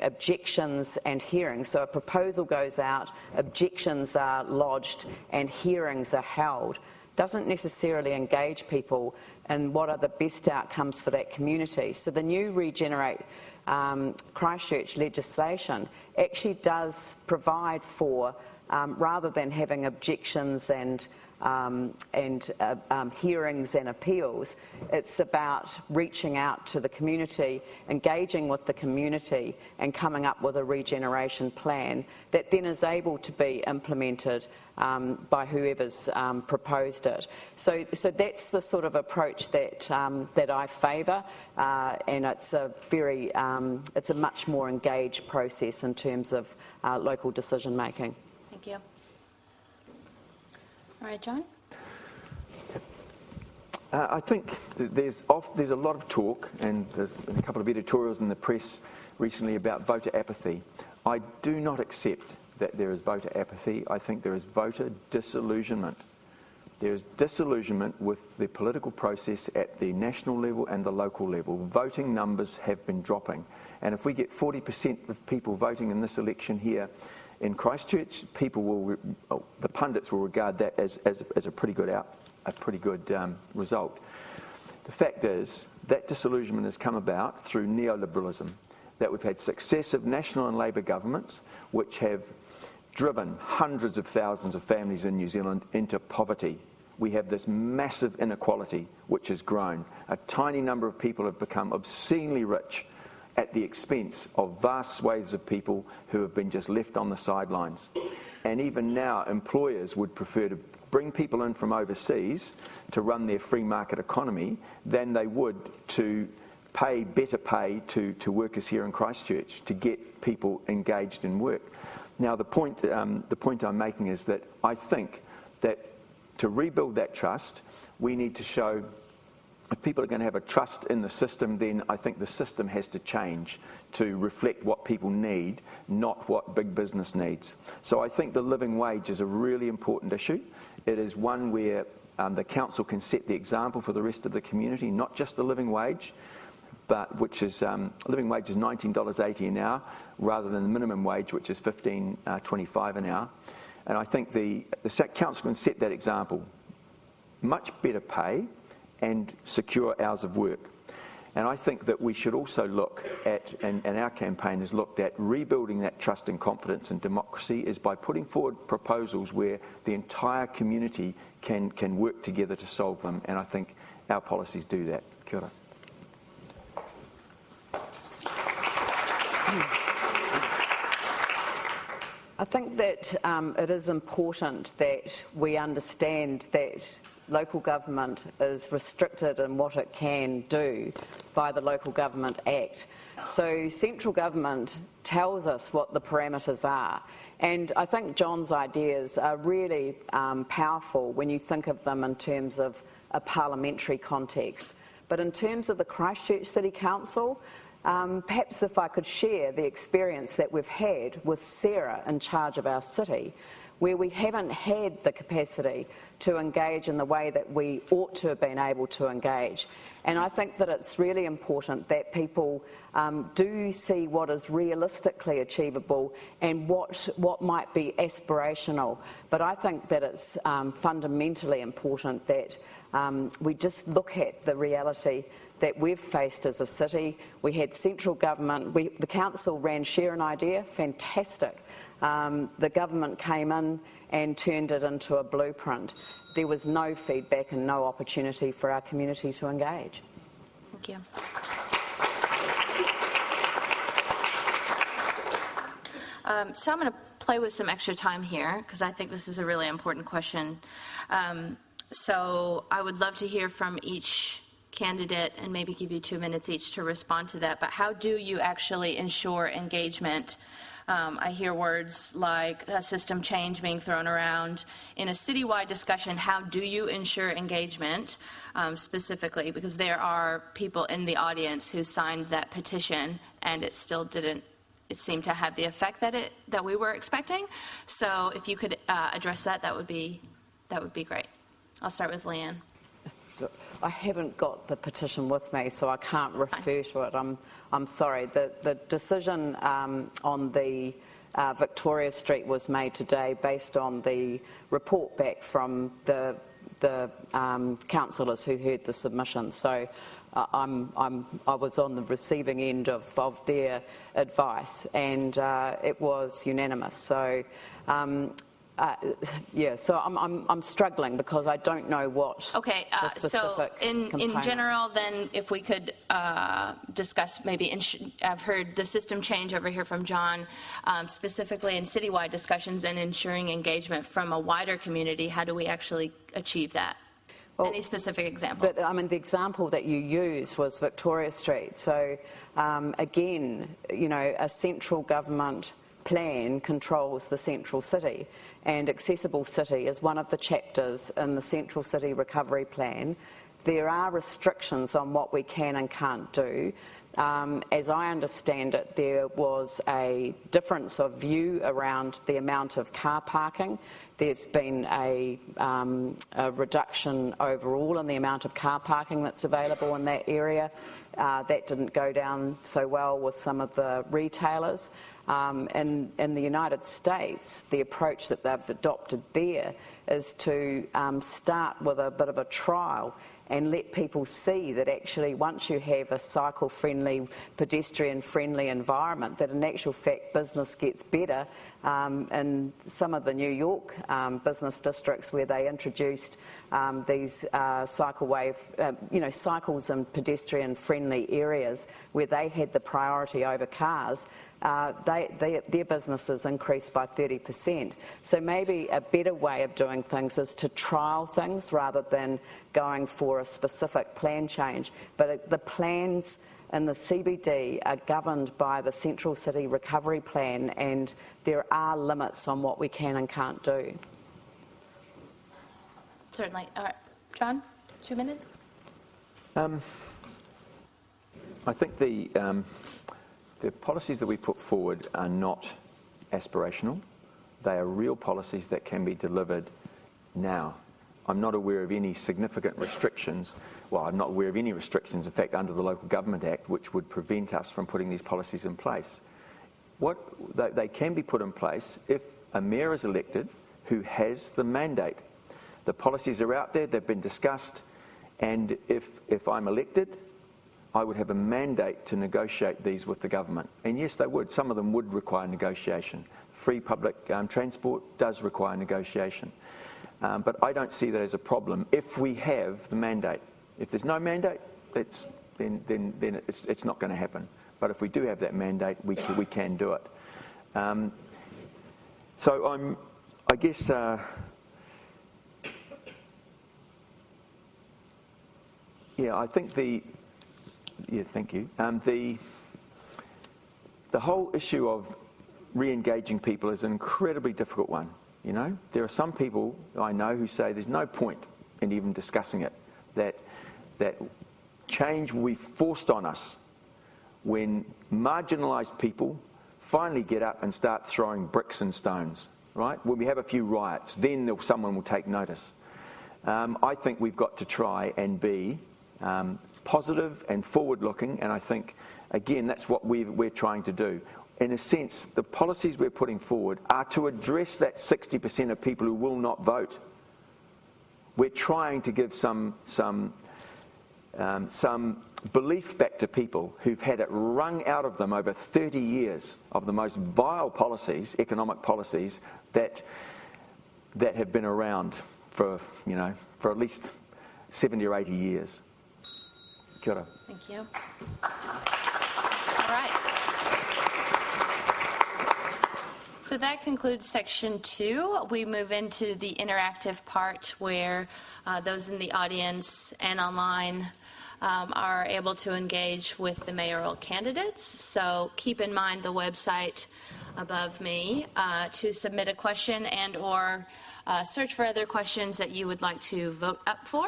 Speaker 3: objections and hearings, so a proposal goes out, objections are lodged and hearings are held, doesn't necessarily engage people in what are the best outcomes for that community. So the new Regenerate Christchurch legislation actually does provide for, rather than having objections and hearings and appeals, it's about reaching out to the community, engaging with the community and coming up with a regeneration plan that then is able to be implemented by whoever's proposed it. So that's the sort of approach that I favour, and it's a much more engaged process in terms of local decision making.
Speaker 2: Thank you. All right, John?
Speaker 4: I think there's a lot of talk, and there's been a couple of editorials in the press recently about voter apathy. I do not accept that there is voter apathy. I think there is voter disillusionment. There is disillusionment with the political process at the national level and the local level. Voting numbers have been dropping. And if we get 40% of people voting in this election here in Christchurch, the pundits will regard that as a pretty good result. The fact is that disillusionment has come about through neoliberalism, that we've had successive National and Labour governments which have driven hundreds of thousands of families in New Zealand into poverty. We have this massive inequality which has grown. A tiny number of people have become obscenely rich at the expense of vast swathes of people who have been just left on the sidelines. And even now, employers would prefer to bring people in from overseas to run their free market economy than they would to pay better pay to workers here in Christchurch to get people engaged in work. Now, the point I'm making is that I think that to rebuild that trust, we need to show, if people are going to have a trust in the system, then I think the system has to change to reflect what people need, not what big business needs. So I think the living wage is a really important issue. It is one where the council can set the example for the rest of the community, not just the living wage, but which is living wage is $19.80 an hour, rather than the minimum wage, which is $15.25 an hour. And I think the council can set that example. Much better pay and secure hours of work. And I think that we should also look at, and our campaign has looked at, rebuilding that trust and confidence in democracy is by putting forward proposals where the entire community can work together to solve them. And I think our policies do that. Kia ora.
Speaker 3: I think that it is important that we understand that local government is restricted in what it can do by the Local Government Act. So central government tells us what the parameters are. And I think John's ideas are really powerful when you think of them in terms of a parliamentary context. But in terms of the Christchurch City Council, perhaps if I could share the experience that we've had with Sarah in charge of our city, where we haven't had the capacity to engage in the way that we ought to have been able to engage. And I think that it's really important that people do see what is realistically achievable and what might be aspirational. But I think that it's fundamentally important that we just look at the reality that we've faced as a city. We had central government, the council ran Share an Idea, fantastic. The government came in and turned it into a blueprint. There was no feedback and no opportunity for our community to engage.
Speaker 2: Thank you. So I'm going to play with some extra time here because I think this is a really important question. So I would love to hear from each candidate and maybe give you 2 minutes each to respond to that. But how do you actually ensure engagement? I hear words like system change being thrown around. In a citywide discussion, how do you ensure engagement specifically? Because there are people in the audience who signed that petition and it still didn't seem to have the effect that we were expecting. So if you could address that, that would be great. I'll start with Lianne.
Speaker 3: So I haven't got the petition with me, so I can't refer to it. I'm sorry. The decision on the Victoria Street was made today based on the report back from the the councillors who heard the submission. So I was on the receiving end of their advice, and it was unanimous. So. So I'm struggling because I don't know what the specific
Speaker 2: in general, then if we could discuss maybe, I've heard the system change over here from John, specifically in citywide discussions and ensuring engagement from a wider community. How do we actually achieve that? Well, any specific examples?
Speaker 3: But I mean, the example that you used was Victoria Street. So again, you know, a central government plan controls the central city, and Accessible City is one of the chapters in the Central City Recovery Plan. There are restrictions on what we can and can't do. As I understand it, there was a difference of view around the amount of car parking. There's been a reduction overall in the amount of car parking that's available in that area. That didn't go down so well with some of the retailers. In the United States, the approach that they've adopted there is to start with a bit of a trial and let people see that actually once you have a cycle-friendly, pedestrian-friendly environment, that in actual fact business gets better. In some of the New York business districts where they introduced these cycles and pedestrian-friendly areas where they had the priority over cars, their businesses increased by 30%. So maybe a better way of doing things is to trial things rather than going for a specific plan change. But the plans in the CBD are governed by the Central City Recovery Plan, and there are limits on what we can and can't do.
Speaker 2: Certainly. All right. John, 2 minutes?
Speaker 4: I think the policies that we put forward are not aspirational. They are real policies that can be delivered now. I'm not aware of any significant restrictions. Well, I'm not aware of any restrictions, in fact, under the Local Government Act, which would prevent us from putting these policies in place. They can be put in place if a mayor is elected who has the mandate. The policies are out there, they've been discussed, and if I'm elected, I would have a mandate to negotiate these with the government. And yes, they would. Some of them would require negotiation. Free public transport does require negotiation. But I don't see that as a problem if we have the mandate. If there's no mandate, then it's not going to happen. But if we do have that mandate, we can do it. So I guess... I think thank you. The whole issue of re-engaging people is an incredibly difficult one. You know, there are some people I know who say there's no point in even discussing it. That change will be forced on us when marginalised people finally get up and start throwing bricks and stones. Right? When we have a few riots, then someone will take notice. I think we've got to try and be positive and forward-looking, and I think, again, that's what we're trying to do. In a sense, the policies we're putting forward are to address that 60% of people who will not vote. We're trying to give some belief back to people who've had it wrung out of them over 30 years of the most vile policies, economic policies, that have been around for at least 70 or 80 years. Kia ora.
Speaker 2: Thank you. All right. So that concludes section 2. We move into the interactive part where those in the audience and online are able to engage with the mayoral candidates. So keep in mind the website above me to submit a question and or search for other questions that you would like to vote up for.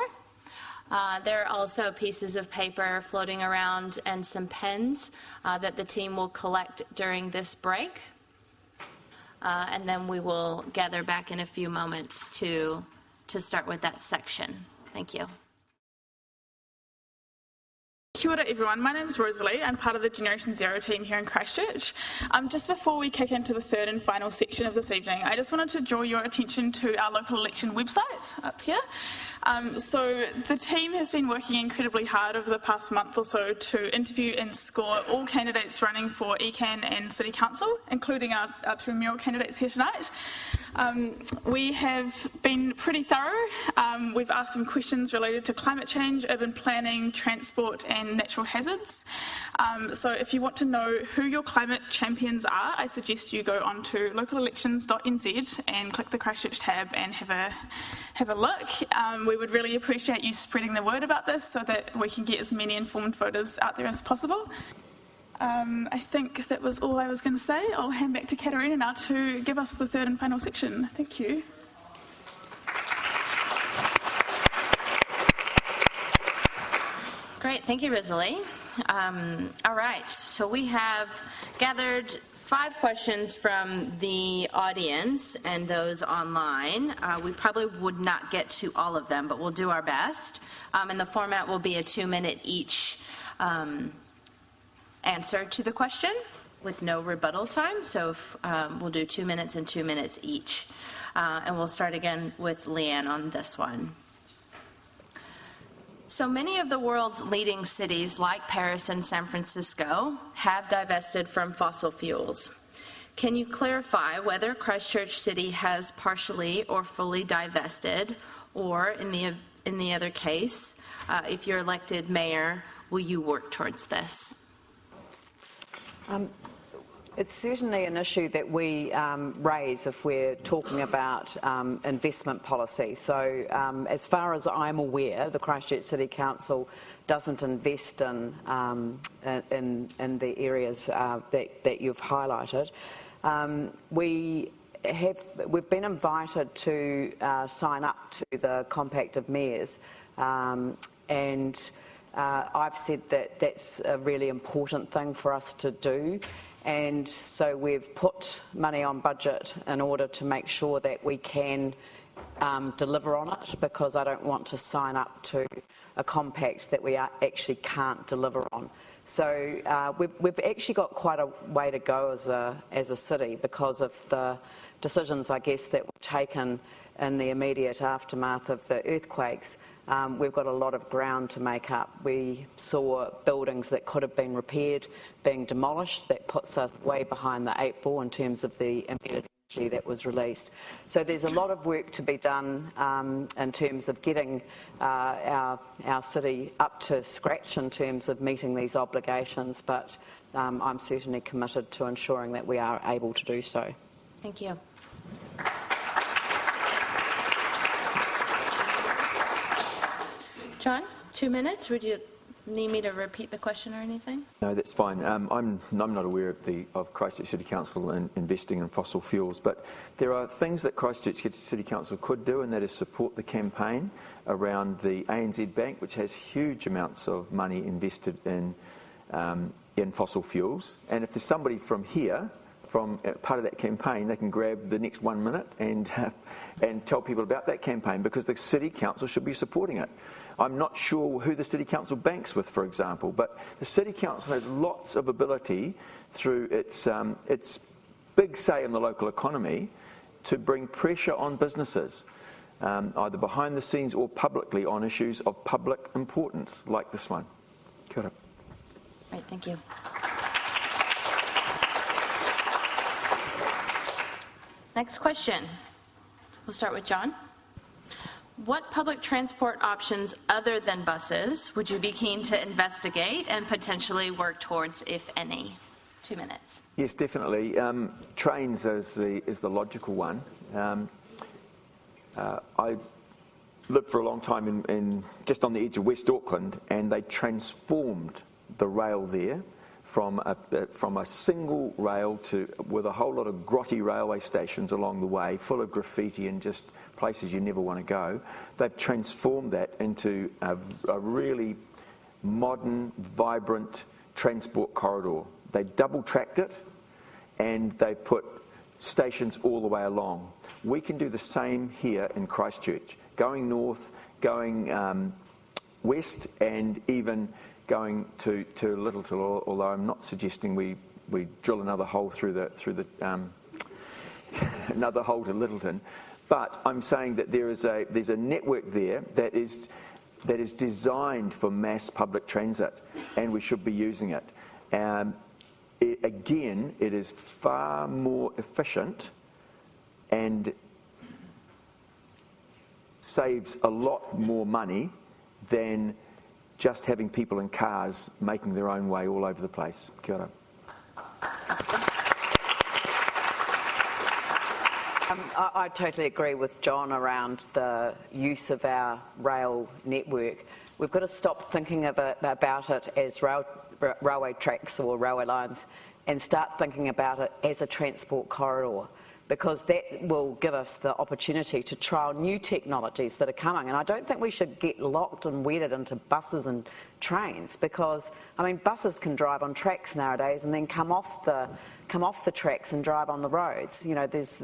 Speaker 2: There are also pieces of paper floating around and some pens that the team will collect during this break. And then we will gather back in a few moments to start with that section. Thank you.
Speaker 5: Kia ora everyone, my name is Rosalie. I'm part of the Generation Zero team here in Christchurch. Just before we kick into the third and final section of this evening, I just wanted to draw your attention to our local election website up here. So the team has been working incredibly hard over the past month or so to interview and score all candidates running for ECAN and City Council, including our two mayoral candidates here tonight. We have been pretty thorough. We've asked some questions related to climate change, urban planning, transport and natural hazards. So if you want to know who your climate champions are, I suggest you go on to localelections.nz and click the Christchurch tab and have a look. We would really appreciate you spreading the word about this so that we can get as many informed voters out there as possible. I think that was all I was going to say. I'll hand back to Catarina now to give us the third and final section. Thank you.
Speaker 2: Great, thank you, Rosalie. All right, so we have gathered 5 questions from the audience and those online. We probably would not get to all of them, but we'll do our best. And the format will be a 2-minute each answer to the question with no rebuttal time. So we'll do 2 minutes and 2 minutes each. And we'll start again with Lianne on this one. So many of the world's leading cities, like Paris and San Francisco, have divested from fossil fuels. Can you clarify whether Christchurch City has partially or fully divested, or in the other case, if you're elected mayor, will you work towards this?
Speaker 3: It's certainly an issue that we raise if we're talking about investment policy. So as far as I'm aware, the Christchurch City Council doesn't invest in the areas that you've highlighted. We've been invited to sign up to the Compact of Mayors, and I've said that that's a really important thing for us to do. And so we've put money on budget in order to make sure that we can deliver on it, because I don't want to sign up to a compact that we actually can't deliver on. So we've actually got quite a way to go as a city because of the decisions, I guess, that were taken in the immediate aftermath of the earthquakes. We've got a lot of ground to make up. We saw buildings that could have been repaired being demolished. That puts us way behind the 8 ball in terms of the embedded energy that was released. So there's a lot of work to be done in terms of getting our city up to scratch in terms of meeting these obligations, but I'm certainly committed to ensuring that we are able to do so.
Speaker 2: Thank you. John, 2 minutes. Would you need me to repeat the question or anything?
Speaker 4: No, that's fine. I'm not aware of Christchurch City Council investing in fossil fuels, but there are things that Christchurch City Council could do, and that is support the campaign around the ANZ Bank, which has huge amounts of money invested in fossil fuels. And if there's somebody from here, from part of that campaign, they can grab the next 1 minute and tell people about that campaign, because the City Council should be supporting it. I'm not sure who the City Council banks with, for example, but the City Council has lots of ability through its big say in the local economy to bring pressure on businesses, either behind the scenes or publicly, on issues of public importance like this one. Kia ora.
Speaker 2: Right, thank you. Next question. We'll start with John. What public transport options other than buses would you be keen to investigate and potentially work towards, if any? 2 minutes.
Speaker 4: Yes, definitely. Trains is the logical one. I lived for a long time in just on the edge of West Auckland, and they transformed the rail there from a single rail with a whole lot of grotty railway stations along the way, full of graffiti and just places you never want to go. They've transformed that into a really modern, vibrant transport corridor. They double-tracked it, and they put stations all the way along. We can do the same here in Christchurch, going north, going west, and even going to Littleton, although I'm not suggesting we drill another hole through the another hole to Littleton, but I'm saying that there's a network there that is designed for mass public transit, and we should be using it. Again, it is far more efficient and saves a lot more money than just having people in cars making their own way all over the place. Kia ora.
Speaker 3: I totally agree with John around the use of our rail network. We've got to stop thinking about it as railway tracks or railway lines and start thinking about it as a transport corridor, because that will give us the opportunity to trial new technologies that are coming. And I don't think we should get locked and wedded into buses and trains, because, I mean, buses can drive on tracks nowadays and then come off the tracks and drive on the roads. You know, there's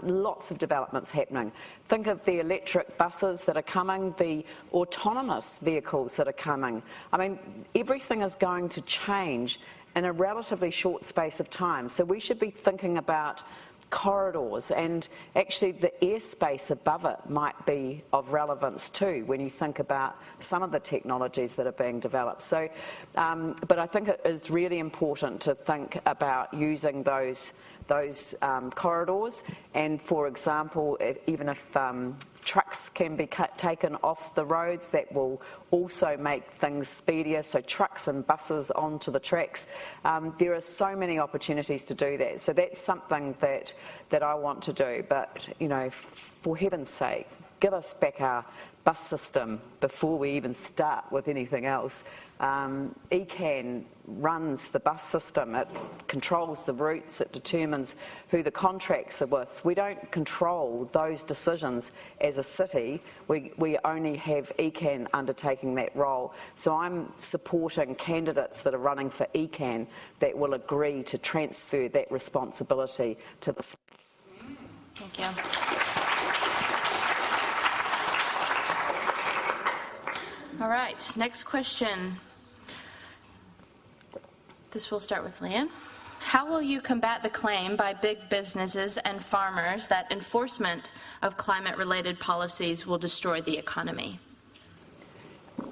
Speaker 3: lots of developments happening. Think of the electric buses that are coming, the autonomous vehicles that are coming. I mean, everything is going to change in a relatively short space of time. So we should be thinking about corridors, and actually the airspace above it might be of relevance too when you think about some of the technologies that are being developed. So, but I think it is really important to think about using those corridors, and for example, even if trucks can be taken off the roads, that will also make things speedier, so trucks and buses onto the tracks. There are so many opportunities to do that, so that's something that I want to do. But, you know, for heaven's sake, give us back our bus system before we even start with anything else. ECAN runs the bus system, it controls the routes, it determines who the contracts are with. We don't control those decisions as a city, we only have ECAN undertaking that role. So I'm supporting candidates that are running for ECAN that will agree to transfer that responsibility to the city.
Speaker 2: Thank you. All right, next question. This will start with Lianne. How will you combat the claim by big businesses and farmers that enforcement of climate-related policies will destroy the economy?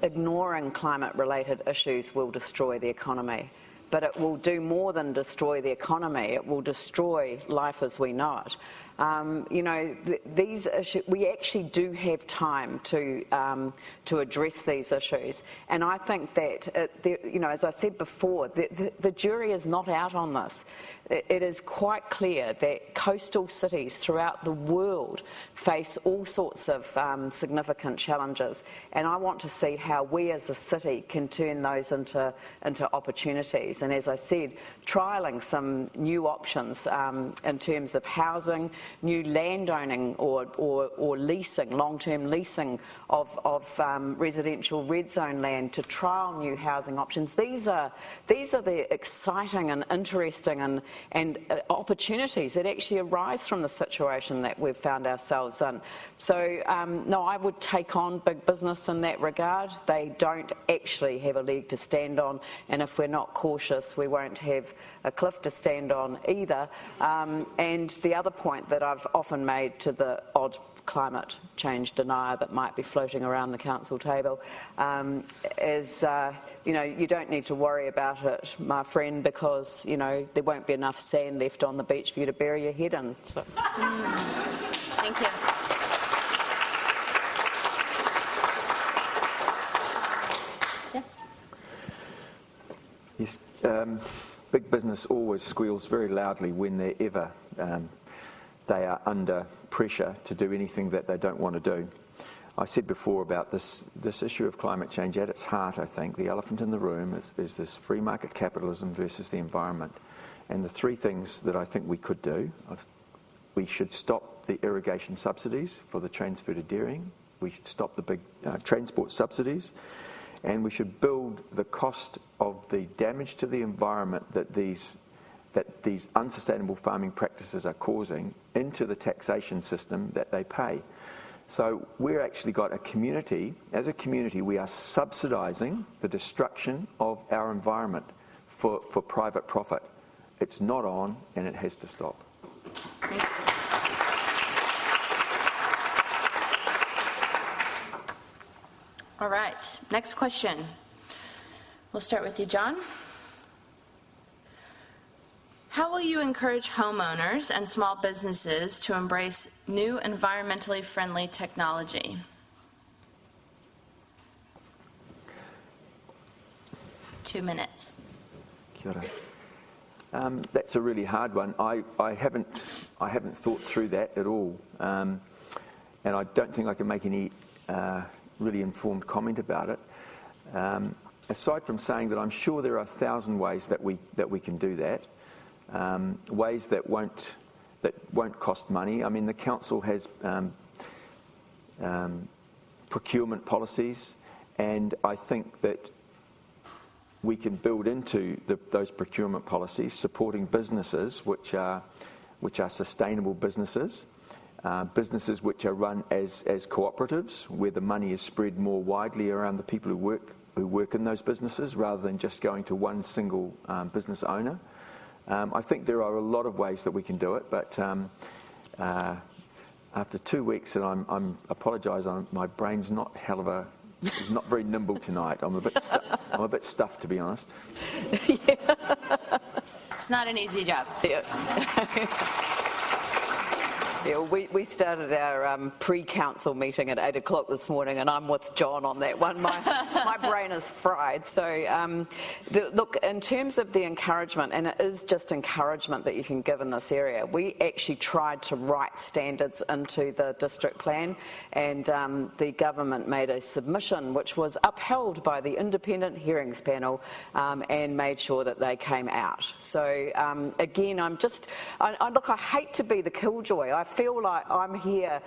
Speaker 3: Ignoring climate-related issues will destroy the economy, but it will do more than destroy the economy. It will destroy life as we know it. You know, these issues, we actually do have time to address these issues, and I think that, you know, as I said before, the jury is not out on this. It is quite clear that coastal cities throughout the world face all sorts of significant challenges, and I want to see how we as a city can turn those into opportunities. And as I said, trialling some new options in terms of housing, new landowning or leasing, long-term leasing of residential red zone land to trial new housing options. These are the exciting and interesting and opportunities that actually arise from the situation that we've found ourselves in. So no, I would take on big business in that regard. They don't actually have a leg to stand on, and if we're not cautious, we won't have a cliff to stand on either. And the other point that I've often made to the odd climate change denier that might be floating around the council table is, you know, you don't need to worry about it, my friend, because, you know, there won't be enough sand left on the beach for you to bury your head in. So.
Speaker 2: Thank you.
Speaker 4: Yes, big business always squeals very loudly whenever they are under pressure to do anything that they don't want to do. I said before about this issue of climate change. At its heart, I think, the elephant in the room is this free market capitalism versus the environment. And the three things that I think we could do: we should stop the irrigation subsidies for the transfer to dairying, we should stop the big transport subsidies, and we should build the cost of the damage to the environment that these unsustainable farming practices are causing into the taxation system that they pay. So we're actually got a community, as a community, we are subsidising the destruction of our environment for private profit. It's not on, and it has to stop.
Speaker 2: All right, next question. We'll start with you, John. How will you encourage homeowners and small businesses to embrace new environmentally friendly technology? Two minutes.
Speaker 4: Kia ora. That's a really hard one. I haven't thought through that at all, and I don't think I can make any really informed comment about it. Aside from saying that I'm sure there are 1,000 ways that we can do that. Ways that won't cost money. I mean, the council has procurement policies, and I think that we can build into those procurement policies supporting businesses which are sustainable businesses, businesses which are run as cooperatives, where the money is spread more widely around the people who work in those businesses rather than just going to one single business owner. I think there are a lot of ways that we can do it, but after 2 weeks, and I'm apologise, my brain's not it's not very nimble tonight. I'm a bit stuffed, to be honest.
Speaker 2: It's not an easy job.
Speaker 3: Yeah, we started our pre-council meeting at 8 o'clock this morning, and I'm with John on that one. My brain is fried. So, look, in terms of the encouragement, and it is just encouragement that you can give in this area, we actually tried to write standards into the district plan, and the government made a submission which was upheld by the independent hearings panel and made sure that they came out. So, again, look, I hate to be the killjoy. I feel like I'm here,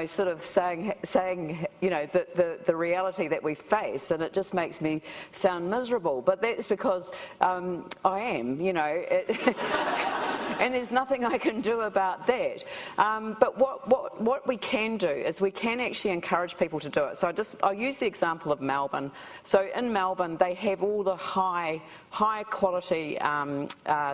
Speaker 3: sort of saying, the reality that we face, and it just makes me sound miserable. But that's because I am, and there's nothing I can do about that. But what we can do is we can actually encourage people to do it. So I'll use the example of Melbourne. So in Melbourne, they have all the high quality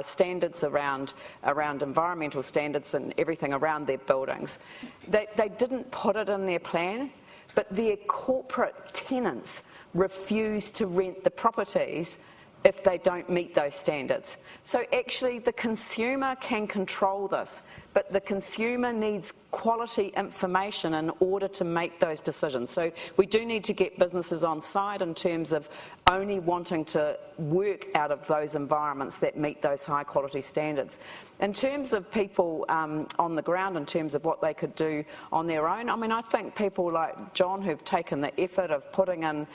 Speaker 3: standards around environmental standards and everything around their buildings. They didn't put it in their plan, but their corporate tenants refuse to rent the properties if they don't meet those standards. So actually the consumer can control this, but the consumer needs quality information in order to make those decisions. So we do need to get businesses on side in terms of only wanting to work out of those environments that meet those high quality standards. In terms of people on the ground, in terms of what they could do on their own, I mean, I think people like John who've taken the effort of putting in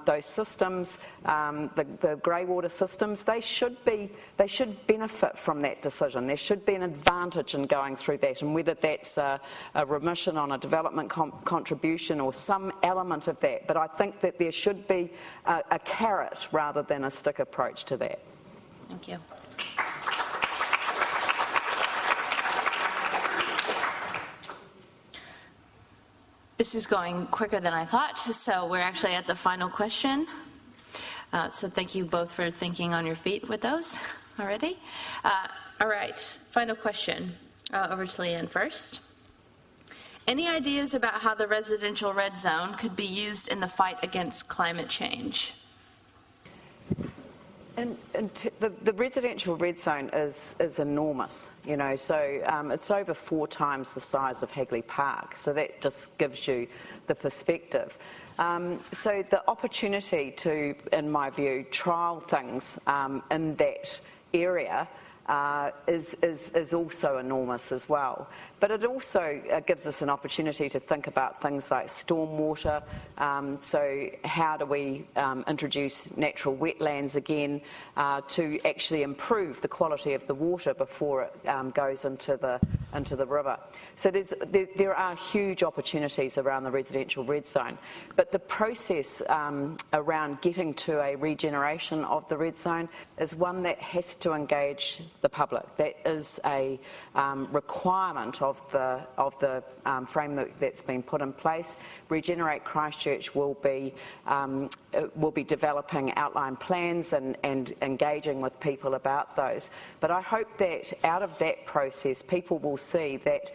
Speaker 3: those systems, the grey water systems, they should benefit from that decision. There should be an advantage in going through that, and whether that's a remission on a development contribution or some element of that. But I think that there should be a carrot rather than a stick approach to that.
Speaker 2: Thank you. This is going quicker than I thought, so we're actually at the final question. So thank you both for thinking on your feet with those already. All right, final question. Over to Lianne first. Any ideas about how the residential red zone could be used in the fight against climate change?
Speaker 3: And the residential red zone is enormous, so it's over 4 times the size of Hagley Park, so that just gives you the perspective. So the opportunity to, in my view, trial things in that area is also enormous as well. But it also gives us an opportunity to think about things like stormwater. So how do we introduce natural wetlands again to actually improve the quality of the water before it goes into the river? So there are huge opportunities around the residential red zone. But the process around getting to a regeneration of the red zone is one that has to engage the public. That is a requirement of the framework that's been put in place. Regenerate Christchurch will be developing outline plans and engaging with people about those. But I hope that out of that process, people will see that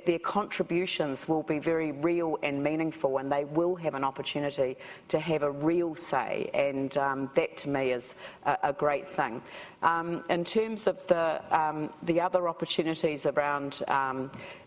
Speaker 3: their contributions will be very real and meaningful, and they will have an opportunity to have a real say, and that to me is a great thing. In terms of the other opportunities around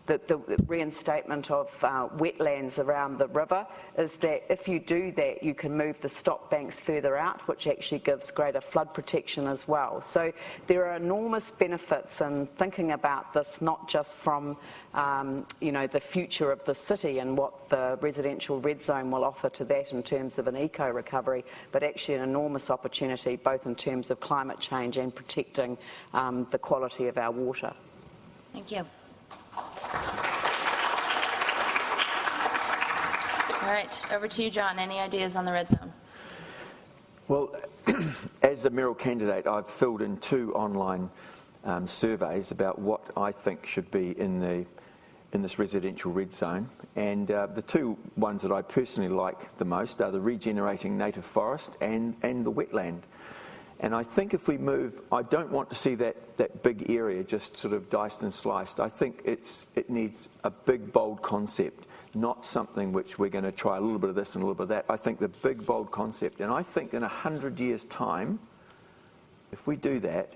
Speaker 3: the reinstatement of wetlands around the river, is that if you do that, you can move the stock banks further out, which actually gives greater flood protection as well. So there are enormous benefits in thinking about this, not just from the future of the city and what the residential red zone will offer to that in terms of an eco-recovery, but actually an enormous opportunity both in terms of climate change and protecting the quality of our water.
Speaker 2: Thank you. All right, over to you, John. Any ideas on the red zone?
Speaker 4: Well, as a mayoral candidate, I've filled in 2 online surveys about what I think should be in this residential red zone, and the 2 ones that I personally like the most are the regenerating native forest and the wetland. And I think if we move, I don't want to see that big area just sort of diced and sliced. I think it needs a big, bold concept, not something which we're going to try a little bit of this and a little bit of that. I think the big, bold concept, and I think in 100 years' time, if we do that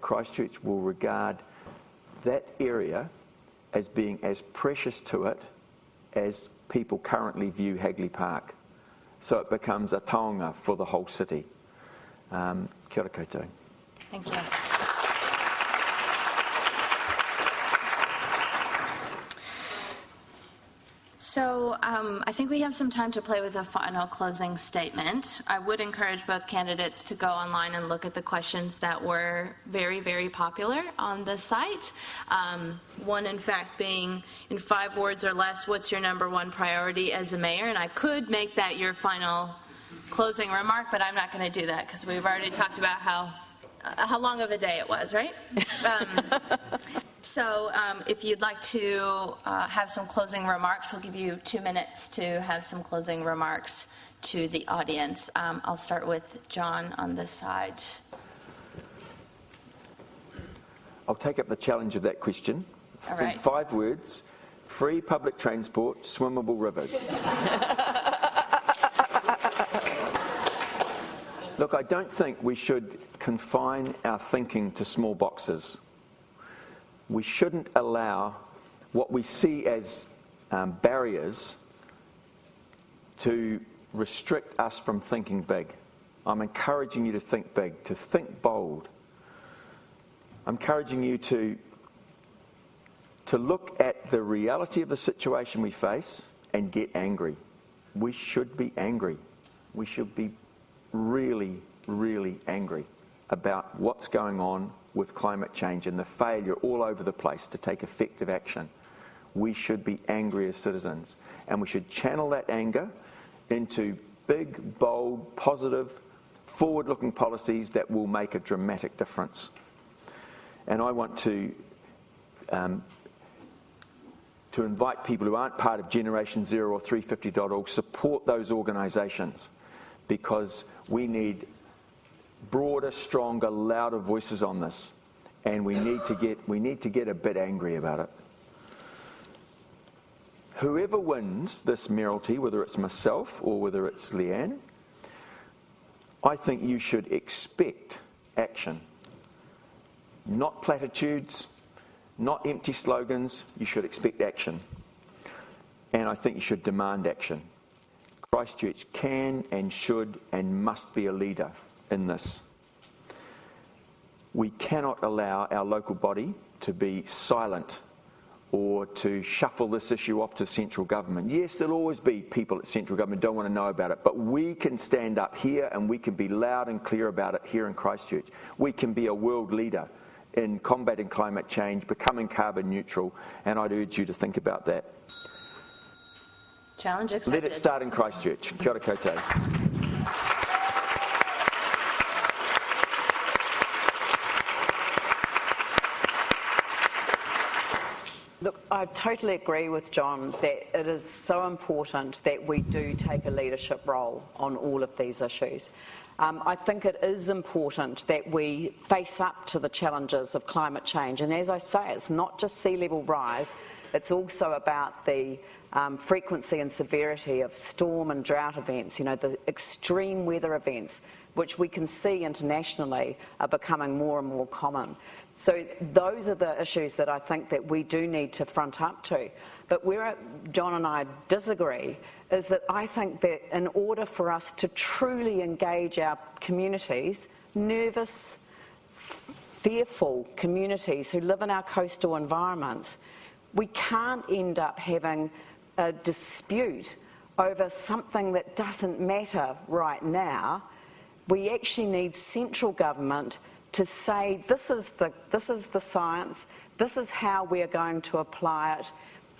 Speaker 4: Christchurch will regard that area as being as precious to it as people currently view Hagley Park. So it becomes a taonga for the whole city. Kia ora koutou.
Speaker 2: Thank you. So I think we have some time to play with a final closing statement. I would encourage both candidates to go online and look at the questions that were very, very popular on the site. One, in fact, being, in 5 words or less, what's your #1 priority as a mayor? And I could make that your final closing remark, but I'm not going to do that because we've already talked about how long of a day it was, right? So if you'd like to have some closing remarks, we'll give you 2 minutes to have some closing remarks to the audience. I'll start with John on this side.
Speaker 4: I'll take up the challenge of that question.
Speaker 2: All right.
Speaker 4: In 5 words, free public transport, swimmable rivers. Look, I don't think we should confine our thinking to small boxes. We shouldn't allow what we see as barriers to restrict us from thinking big. I'm encouraging you to think big, to think bold. I'm encouraging you to look at the reality of the situation we face and get angry. We should be angry. We should be really, really angry about what's going on with climate change and the failure all over the place to take effective action. We should be angry as citizens, and we should channel that anger into big, bold, positive, forward-looking policies that will make a dramatic difference. And I want to invite people who aren't part of Generation Zero or 350.org, support those organisations, because we need broader, stronger, louder voices on this, and we need to get a bit angry about it. Whoever wins this mayoralty, whether it's myself or whether it's Lianne, I think you should expect action. Not platitudes, not empty slogans. You should expect action. And I think you should demand action. Christchurch can and should and must be a leader in this. We cannot allow our local body to be silent or to shuffle this issue off to central government. Yes, there'll always be people at central government who don't want to know about it, but we can stand up here and we can be loud and clear about it here in Christchurch. We can be a world leader in combating climate change, becoming carbon neutral, and I'd urge you to think about that.
Speaker 2: Challenge accepted.
Speaker 4: Let it start in Christchurch. Kia ora koutou.
Speaker 3: Look, I totally agree with John that it is so important that we do take a leadership role on all of these issues. I think it is important that we face up to the challenges of climate change, and as I say, it's not just sea level rise, it's also about the frequency and severity of storm and drought events, the extreme weather events, which we can see internationally are becoming more and more common. So those are the issues that I think that we do need to front up to. But where John and I disagree is that I think that in order for us to truly engage our communities, nervous, fearful communities who live in our coastal environments, we can't end up having a dispute over something that doesn't matter right now. We actually need central government to say, this is the science, this is how we're going to apply it.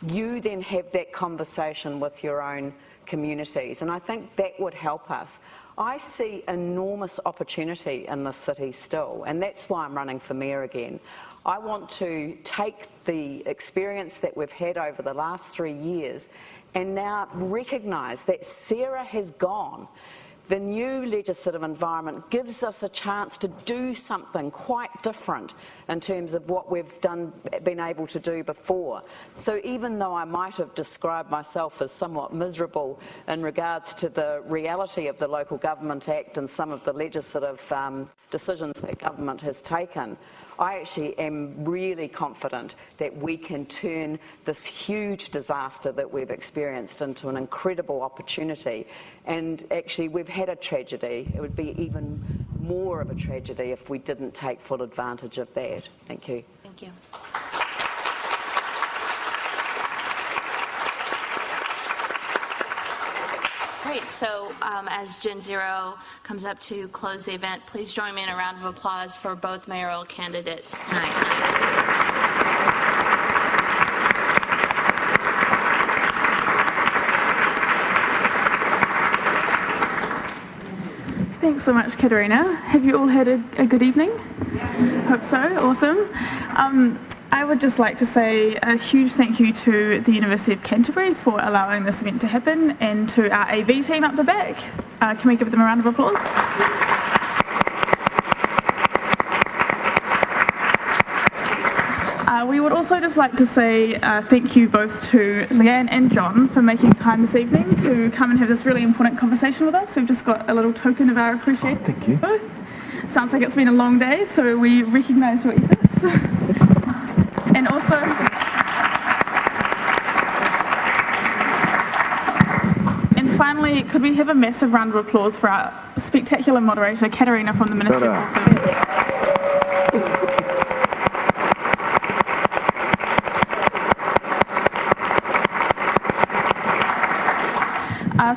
Speaker 3: You then have that conversation with your own communities, and I think that would help us. I see enormous opportunity in this city still, and that's why I'm running for mayor again. I want to take the experience that we've had over the last 3 years and now recognise that Sarah has gone. The new legislative environment gives us a chance to do something quite different in terms of what we've been able to do before. So even though I might have described myself as somewhat miserable in regards to the reality of the Local Government Act and some of the legislative decisions that government has taken, I actually am really confident that we can turn this huge disaster that we've experienced into an incredible opportunity. And actually, we've had a tragedy. It would be even more of a tragedy if we didn't take full advantage of that. Thank you.
Speaker 2: Thank you. Great, so as Gen Zero comes up to close the event, please join me in a round of applause for both mayoral candidates tonight.
Speaker 5: Thanks so much, Catarina. Have you all had a good evening? Yeah. Hope so. Awesome. I would just like to say a huge thank you to the University of Canterbury for allowing this event to happen, and to our AV team up the back. Can we give them a round of applause? We would also just like to say thank you both to Lianne and John for making time this evening to come and have this really important conversation with us. We've just got a little token of our appreciation.
Speaker 4: Thank you.
Speaker 5: Both. Sounds like it's been a long day, so we recognise your efforts. And also, and finally, could we have a massive round of applause for our spectacular moderator, Catarina from the Ministry of Health.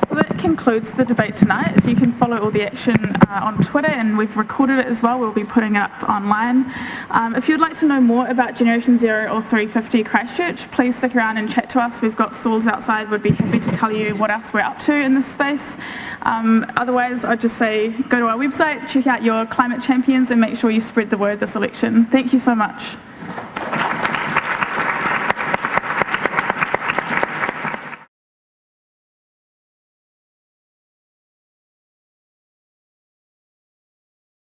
Speaker 5: So that concludes the debate tonight. You can follow all the action on Twitter, and we've recorded it as well. We'll be putting it up online. If you'd like to know more about Generation Zero or 350 Christchurch, please stick around and chat to us. We've got stalls outside. We'd be happy to tell you what else we're up to in this space. Otherwise, I'd just say go to our website, check out your climate champions, and make sure you spread the word this election. Thank you so much.